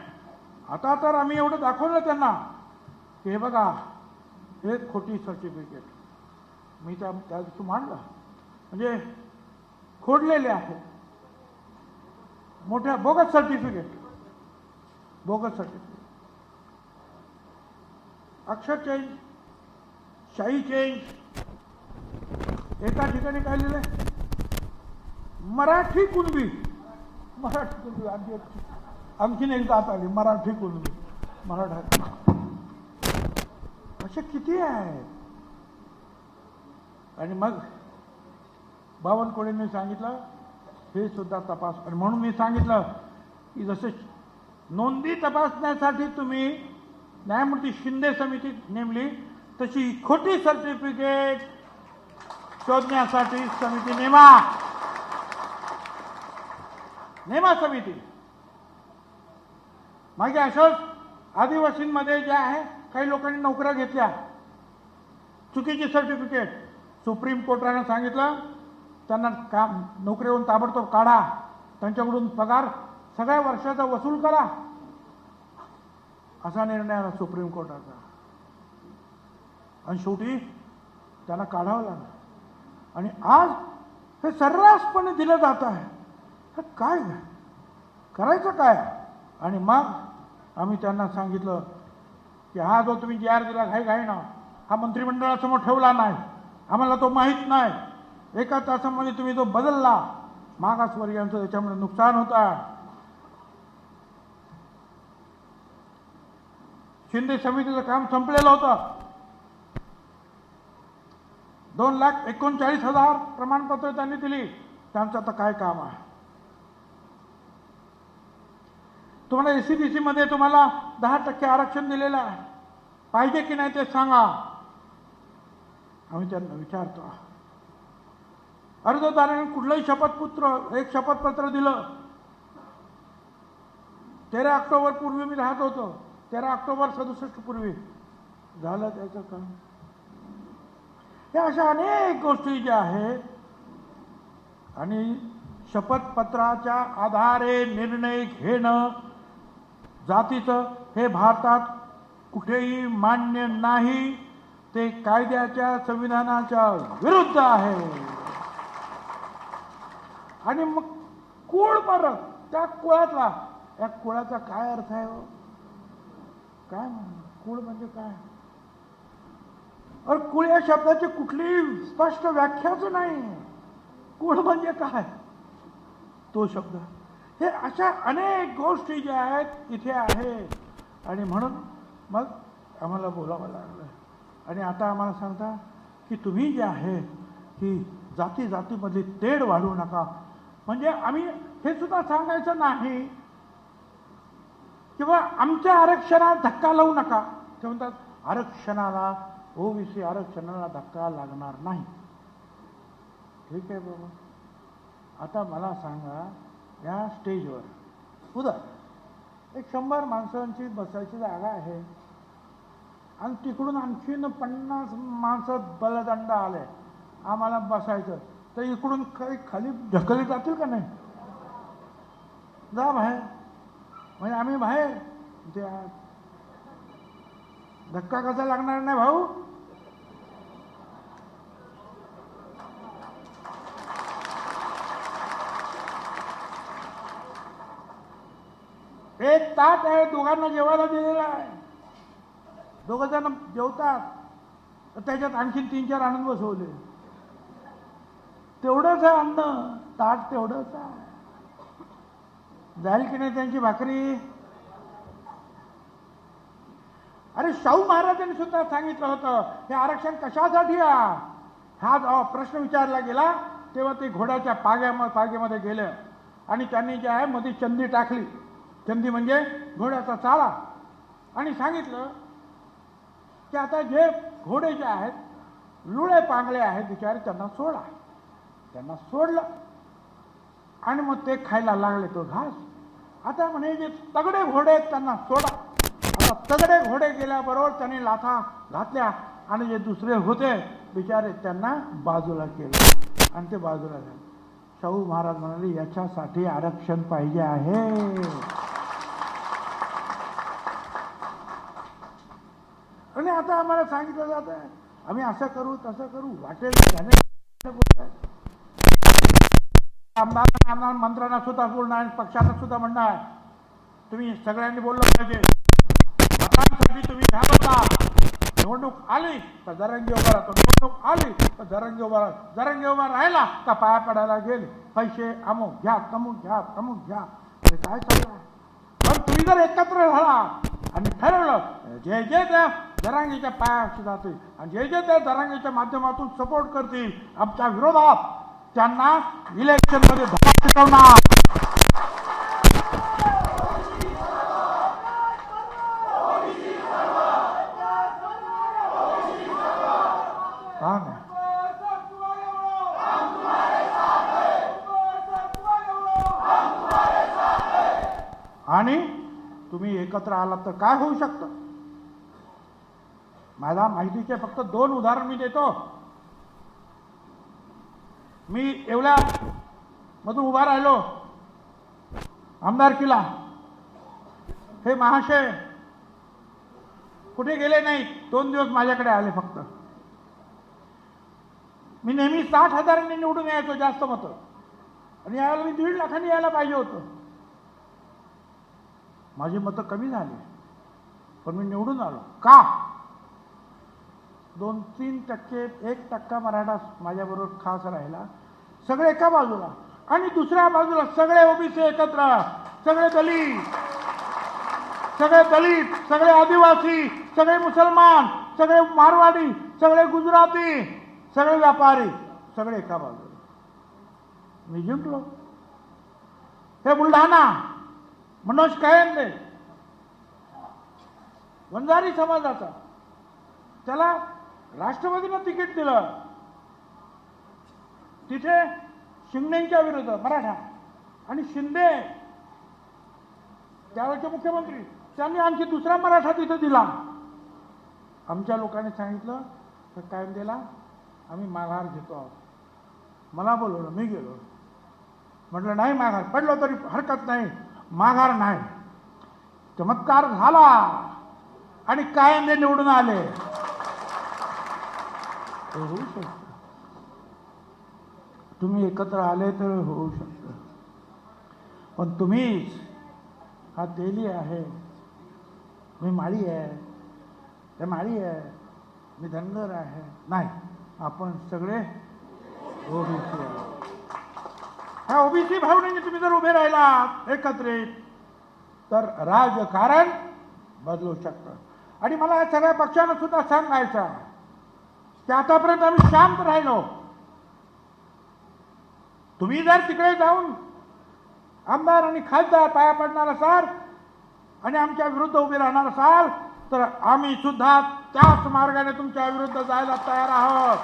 आता तर आम्ही एवढं दाखवलं त्यांना की हे बघा, हे खोटी सर्टिफिकेट मी त्या दिवशी मांडलं, म्हणजे खोडलेले आहे, मोठ्या बोगस सर्टिफिकेट, बोगस सर्टिफिकेट, अक्षर चेंज, शाई चेंज. एका ठिकाणी काय लिहिलंय, मराठी कुणबी, मराठी कुणबी. आणखीन एक जात आली, मराठी कुणबी, मराठा. असे किती आहेत. आणि मग बावनकुळेंनी सांगितलं हे सुद्धा तपास. आणि म्हणून मी सांगितलं की जसे नोंदी तपासण्यासाठी तुम्ही न्यायमूर्ती शिंदे समिती नेमली, तशी खोटी सर्टिफिकेट शोधण्यासाठी समिती नेमा. नेमा समिती मागे अशाच आदिवासींमध्ये जे आहे काही लोकांनी नोकऱ्या घेतल्या, चुकीची सर्टिफिकेट, सुप्रीम कोर्टाने सांगितलं त्यांना काम नोकरीवरून ताबडतोब काढा, त्यांच्याकडून पगार सगळ्या वर्षाचा वसूल करा, असा निर्णय आला सुप्रीम कोर्टाचा. आणि शेवटी त्यांना काढावं लागलं. आणि आज हे सर्रासपणे दिलं जात आहे. हे काय करायचं काय? आणि मग आम्ही त्यांना सांगितलं की हा जो तुम्ही जी.आर दिला घाई ना, हा मंत्रिमंडळासमोर ठेवला नाही, आम्हाला तो माहीत नाही, एका तासामध्ये तुम्ही जो बदलला, मागासवर्गीयांचं त्याच्यामुळे नुकसान होत आहे. शिंदे समितीचं काम संपलेलं होतं. 2,39,000 प्रमाणपत्र त्यांनी दिली. त्यांचं आता काय काम आहे? तुम्हाला एसीबीसी मध्ये तुम्हाला 10% आरक्षण दिलेलं आहे, पाहिजे की नाही ते सांगा. आम्ही त्यांना विचारतो. अर्जदाराने कुठलंही एक शपथपत्र दिलं. 13 ऑक्टोबर पूर्वी मी राहत होतो, 13 ऑक्टोबर 67 पूर्वी झालं त्याचं काम. हे अशा अनेक गोष्टी ज्या आहेत. आणि शपथपत्राच्या आधारे निर्णय घेणं जातीचं हे भारतात कुठेही मान्य नाही. ते कायद्याच्या संविधानाच्या विरुद्ध आहे. आणि मग कुळ परत त्या कुळातला, या कुळाचा काय अर्थ आहे हो? काय कुळ म्हणजे काय? और कुळ या शब्दाची कुठलीही स्पष्ट व्याख्याच नाही. कुळ म्हणजे काय तो शब्द? हे अशा अनेक गोष्टी ज्या आहेत इथे आहेत. आणि म्हणून मग आम्हाला बोलावं लागलं. आणि आता आम्हाला सांगता की तुम्ही जे आहे की जातीमधली तेढ वाढवू नका. म्हणजे आम्ही हे सुद्धा सांगायचं नाही किंवा आमच्या आरक्षणात धक्का लावू नका. ते म्हणतात आरक्षणाला, ओबीसी आरक्षणाला धक्का लागणार नाही. ठीक आहे बाबा. आता मला सांगा, या स्टेजवर उद्या 100 माणसांची बसायची जागा आहे आणि तिकडून आणखीन 50 माणसं बलदंड आले, आम्हाला बसायचं, तर इकडून काही खाली ढकलले जातील का नाही? जा बाहेर. म्हणजे आम्ही बाहेर, धक्का कसा लागणार नाही भाऊ? एक ताट आहे, दोघांना जेवायला दिलेला आहे, दोघ जण जेवतात, त्याच्यात आणखीन 3-4 आणून बसवले. तेवढंच आहे अन्न, ताट तेवढंच आहे. जाईल की नाही त्यांची भाकरी? अरे शाहू महाराजांनी सुद्धा सांगितलं होतं हे आरक्षण कशासाठी आहे. हा जेव्हा प्रश्न विचारला गेला तेव्हा ते घोड्याच्या पाग्यामध्ये गेले आणि त्यांनी जे आहे मध्ये चंदी टाकली. चंदी म्हणजे घोड्याचा चाला. आणि सांगितलं की आता जे घोडे जे आहेत, लुळे पांगळे आहेत बिचारे, त्यांना सोडा. त्यांना सोडलं आणि मग ते खायला लागले तो घास. आता म्हणे जे तगडे घोडे आहेत त्यांना सोडा. आता तगडे घोडे गेल्याबरोबर त्यांनी लाथा घातल्या आणि जे दुसरे होते बिचारे त्यांना बाजूला केलं आणि ते बाजूला झाले. शाहू महाराज म्हणाले याच्यासाठी आरक्षण पाहिजे आहे. आणि आता आम्हाला सांगितलं जात आहे आम्ही असं करू तसं करू, वाटेल आमदार मंत्र्यांना सुद्धा बोलणं आणि पक्षांना सुद्धा म्हणणं आहे तुम्ही सगळ्यांनी बोललं पाहिजे. मतांसाठी तुम्ही घाबरता. निवडणूक आली तर जरंगी उभा राहतो, निवडणूक आली तर जरंगी उभा राहतो. जरंगी उभा राहिला का पाया पडायला गेले, पैसे अमुक घ्या, तमुक घ्या, तमुक घ्या. हे काय चाललं आहे? पण तुम्ही जर एकत्र झाला आणि ठरवलं जे जे त्या जरांगीच्या पायाशी जातील आणि जे जे त्या जरांगीच्या माध्यमातून सपोर्ट करतील आमच्या विरोधात, त्यांना इलेक्शनमध्ये धडा शिकवणार. आणि तुम्ही एकत्र आलात तर काय होऊ शकतं? मला माहितीचे फक्त 2 उदाहरण मी देतो. मी येवला मधून उभा राहिलो आमदारकीला. हे महाशय कुठे गेले नाही, 2 दिवस माझ्याकडे आले फक्त. मी नेहमी 60,000 निवडून यायचो, जास्त मतं, आणि यावेळेला मी 1.5 लाखांनी यायला पाहिजे होतं. माझी मतं कमी झाली, पण मी निवडून आलो. का? 2-3%, 1% मराठा माझ्याबरोबर खास राहिला. सगळे एका बाजूला आणि दुसऱ्या बाजूला सगळे ओबीसी एकत्र, सगळे दलित, सगळे आदिवासी, सगळे मुसलमान, सगळे मारवाडी, सगळे गुजराती, सगळे व्यापारी, सगळे एका बाजूला. मी जिंकलो. हे बुलढाणा, मनोज कायंदे, वंजारी समाजाचा, त्याला राष्ट्रवादीनं तिकीट दिलं. तिथे शिंदेच्या विरुद्ध मराठा, आणि शिंदे त्यावेळेचे मुख्यमंत्री, त्यांनी आणखी दुसरा मराठा तिथे दिला. आमच्या लोकांनी सांगितलं तर कायंदेला आम्ही माघार घेतो आहोत. मला बोलवलं, मी गेलो. म्हटलं नाही माघार, पडलो तरी हरकत नाही, माघार नाही. चमत्कार झाला आणि कायंदे निवडून आले. होऊ शकतं, तुम्ही एकत्र आले तर होऊ शकतं. पण तुम्हीच हा तेली आहे, मी माळी आहे, ते माळी आहे, मी धनगर आहे. नाही, आपण सगळे ओबीसी आहे. ह्या ओबीसी भावनेने तुम्ही जर उभे राहिलात एकत्रित तर राजकारण बदलू शकतं. आणि मला या सगळ्या पक्षांना सुद्धा सांगायचं की आतापर्यंत आम्ही शांत राहिलो. तुम्ही जर तिकडे जाऊन आमदार आणि खासदार पाया पडणार असाल आणि आमच्या विरुद्ध उभे राहणार असाल तर आम्ही सुद्धा त्याच मार्गाने तुमच्या विरुद्ध जायला तयार आहोत.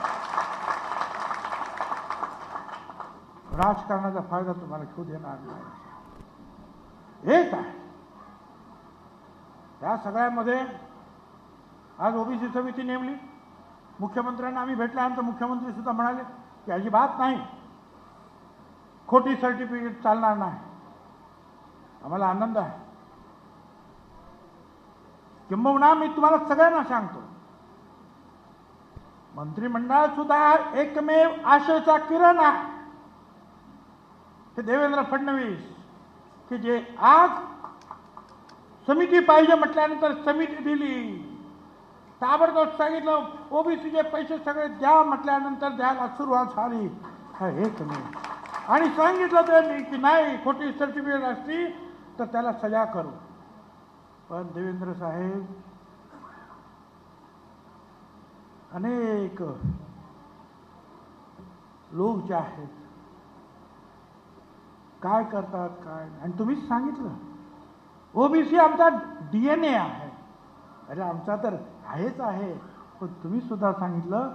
राजकारणाचा फायदा तुम्हाला घेऊ देणार नाही. एक आहे, या सगळ्यामध्ये आज ओबीसी समिती नेमली. मुख्यमंत्र्यांना आम्ही भेटल्यानंतर मुख्यमंत्री सुद्धा म्हणाले की अजिबात नाही, खोटी सर्टिफिकेट चालणार नाही. आम्हाला आनंद आहे. किंबहुना मी तुम्हाला सगळ्यांना सांगतो, मंत्रिमंडळात सुद्धा एकमेव आशेचा किरण आहे हे देवेंद्र फडणवीस, की जे आज समिती पाहिजे म्हटल्यानंतर समिती दिली. ताबडतोब सांगितलं ओबीसीचे पैसे सगळे द्या म्हटल्यानंतर द्यायला सुरुवात झाली. हा एकमेव. आणि सांगितलं त्यांनी की नाही, खोटी सर्टिफिकेट असती तर त्याला सजा करू. पण देवेंद्र साहेब अनेक लोक जे आहेत काय करतात काय, आणि तुम्हीच सांगितलं ओबीसी आमचा DNA आहे. अरे आमचा तर आहेच आहे, पण तुम्ही सुद्धा सांगितलं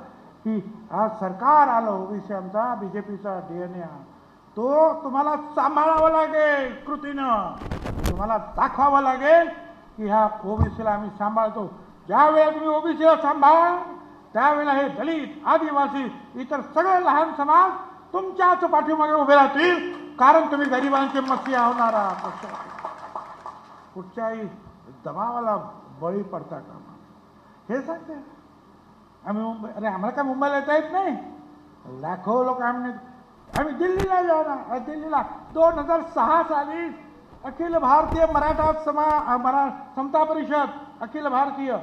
की आज सरकार आलं, ओबीसी आमचा बीजेपीचा DNA आहे. तो तुम्हाला सांभाळावा लागेल, कृतीनं तुम्हाला दाखवावं लागेल की ह्या ओबीसीला आम्ही सांभाळतो. ज्या वेळेला तुम्ही ओबीसीला सांभाळ त्यावेळेला हे दलित, आदिवासी, इतर सगळे लहान समाज तुमच्याच पाठीमागे उभे राहतील. कारण तुम्ही गरिबांचे मसीहा होणार आहात. कुठच्याही दबावाला बळी पडता कामा. हे सांगते आम्ही अरे आम्हाला काय मुंबईला येता येत नाही. लाखो लोक आम्ही दिल्लीला जाणार. दिल्लीला 2006 साली अखिल भारतीय मराठा समता परिषद, अखिल भारतीय,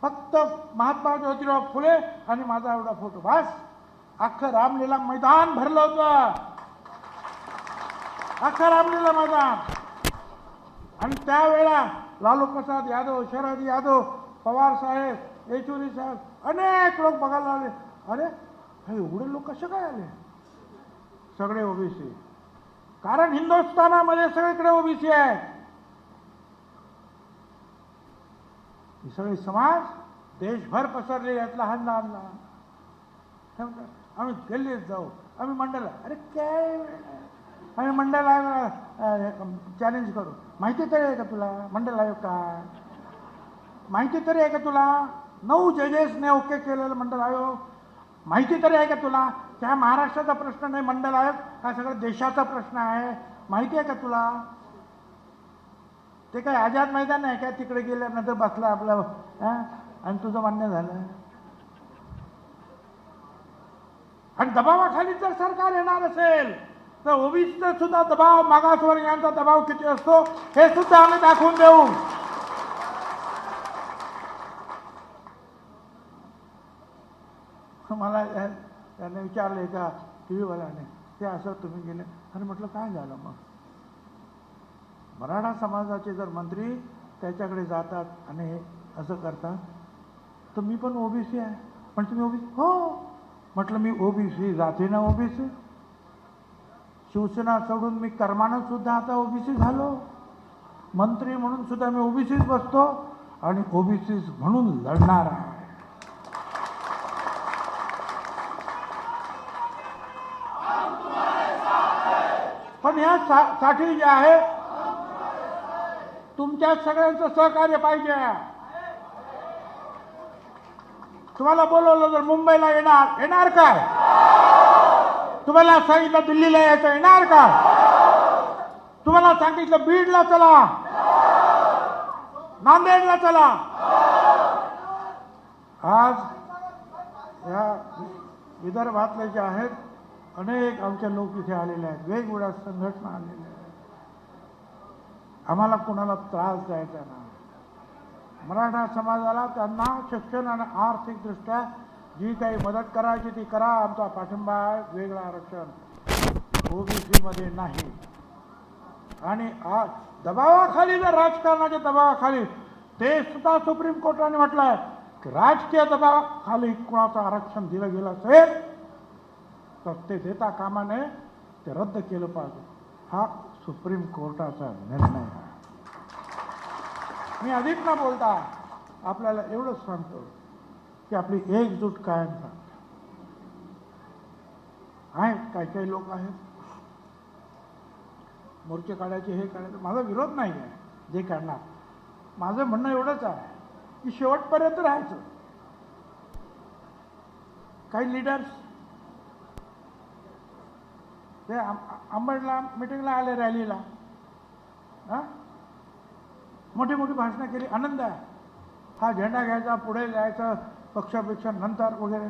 फक्त महात्मा ज्योतिराव फुले आणि माझा एवढा फोटो बस. अख्खं रामलीला मैदान भरलं होतं, अख्खं रामलीला मैदान. आणि त्यावेळेला लालू प्रसाद यादव, शरद यादव, पवार साहेब, येचुरी साहेब, अनेक लोक बघायला आले. अरे हे एवढे लोक कसे काय आले? सगळे ओबीसी. कारण हिंदुस्थानामध्ये सगळीकडे ओबीसी आहे. हे सगळे समाज देशभर पसरले आहेत, लहान लहान लहान. आम्ही दिल्लीत जाऊ, आम्ही मंडळला. अरे काय आणि मंडल आयोग चॅलेंज करू. माहिती तरी आहे का तुला मंडल आयोग काय? माहिती तरी आहे का तुला? 9 जजेसने ओके केलेलं मंडल आयोग. माहिती तरी आहे का तुला? त्या महाराष्ट्राचा प्रश्न नाही मंडल आयोग, हा सगळा देशाचा प्रश्न आहे. माहिती आहे का तुला? ते काय आझाद मैदान आहे काय? तिकडे गेल्यानंतर बसला आपलं आणि तुझं मान्य झालं. आणि दबावाखाली जर सरकार येणार असेल तर ओबीसीचा सुद्धा दबाव, मागासवर्गीयांचा दबाव किती असतो हे सुद्धा आम्ही दाखवून देऊ. मला त्याने विचारले का टीव्हीवाल्याने, ते असं तुम्ही गेले. आणि म्हटलं काय झालं मग? मराठा समाजाचे जर मंत्री त्याच्याकडे जातात आणि असं करतात तर मी पण ओबीसी आहे. पण तुम्ही ओबीसी? हो. म्हटलं मी ओबीसी, जातीनं ओबीसी, शिवसेना सोडून मी कर्मानं सुद्धा आता ओबीसी झालो. मंत्री म्हणून सुद्धा मी ओबीसीच बसतो आणि ओबीसीच म्हणून लढणार आहे. पण या साठी जे आहे तुमच्या सगळ्यांचं सहकार्य पाहिजे. तुम्हाला बोलवलं तर मुंबईला येणार काय? तुम्हाला सांगितलं दिल्लीला यायचं, येणार काय? तुम्हाला सांगितलं बीडला चला, नांदेडला चला. आज या विदर्भातले जे आहेत अनेक आमचे लोक इथे आलेले आहेत, वेगवेगळ्या संघटना आलेल्या आहेत. आम्हाला कोणाला त्रास द्यायचा नाही. मराठा समाजाला त्यांना शिक्षण आणि आर्थिकदृष्ट्या जी काही मदत करायची ती करा. आमचा पाठिंबा आहे. वेगळं आरक्षण ओबीसी मध्ये नाही. आणि आज दबावाखाली जर राजकारणाच्या दबावाखाली, ते सुद्धा सुप्रीम कोर्टाने म्हटलंय की राजकीय दबावाखाली कुणाचं आरक्षण दिलं गेलं असेल तर ते देता कामा नये, ते रद्द केलं पाहिजे. हा सुप्रीम कोर्टाचा निर्णय आहे. मी अधिक न बोलता आपल्याला एवढंच सांगतो की आपली एकजूट कायम राहते. आहेत काही लोक आहेत मोर्चे काढायचे, हे काढायचे. माझा विरोध नाही आहे जे काढणार. माझं म्हणणं एवढंच आहे की शेवटपर्यंत राहायचं. काही लीडर्स ते अंबडला मिटिंगला आले, रॅलीला, मोठी मोठी भाषणं केली, आनंद आहे. हा झेंडा घ्यायचा, पुढे जायचं पक्षापेक्षा नंतर वगैरे.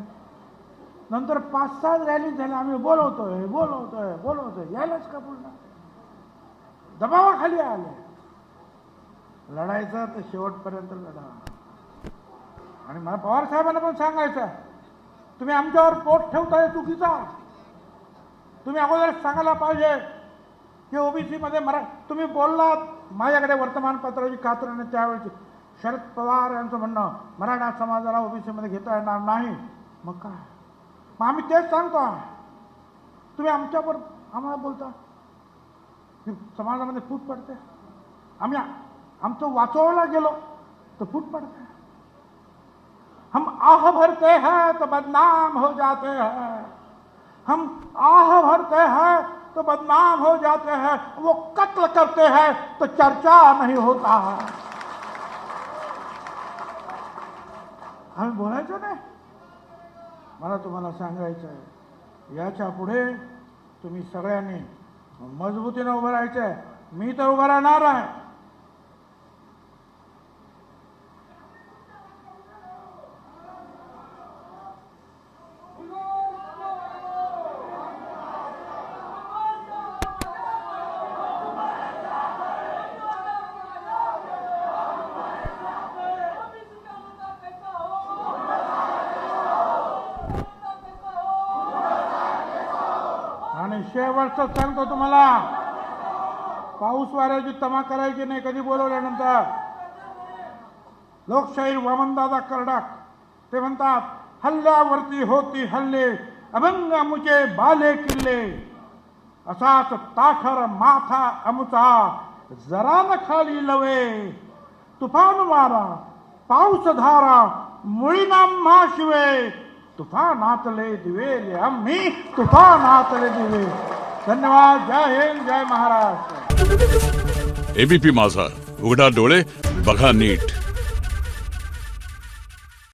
नंतर 5-6 रॅली झाल्या. आम्ही बोलवतोय यायलाच का पूर्ण? दबावाखाली आले. लढायचं तर शेवटपर्यंत लढा. आणि मला पवार साहेबांना पण सांगायचं, तुम्ही आमच्यावर पोट ठेवताय चुकीचा. तुम्ही अगोदर सांगायला पाहिजे की ओबीसी मध्ये तुम्ही बोललात. माझ्याकडे वर्तमानपत्राची कात्रणं त्यावेळेची शरद पवार यांचं म्हणणं मराठा समाजाला ओबीसी मध्ये घेता येणार नाही. मग काय? मग आम्ही तेच सांगतो. तुम्ही आमच्यावर आम्हाला बोलता की समाजामध्ये फूट पडते. आम्ही आमचं वाचवायला गेलो तर फूट पडते. हम आह भरते हैं तो बदनाम हो जाते हैं. हम आह भरते हैं तो बदनाम हो जाते हैं. वो कत्ल करते हैं तो चर्चा नहीं होता है. आम्ही बोलायचो नाही. मला तुम्हाला सांगायचं आहे, याच्या पुढे तुम्ही सगळ्यांनी मजबूतीने उभं राहायचं आहे. मी तर उभं राहणार आहे. आणि शेवटचं सांगतो तुम्हाला, पाऊस वाऱ्याची तमा करायची नाही कधी बोलवल्यानंतर. लोकशाहीर वामनदादा कर्डाक ते म्हणतात, हल्ल्यावरती होती हल्ले, अभंग मुचे बाले किल्ले, असाच ताठर माथा अमुचा, जरा न खाली लवे, तुफान वारा पाऊस धारा मुळीना माशिवे, तुफानातले दिवे आम्ही तुफानातले दिवे. धन्यवाद. जय हिंद, जय महाराष्ट्र. एबीपी माझा, उघडा डोळे बघा नीट.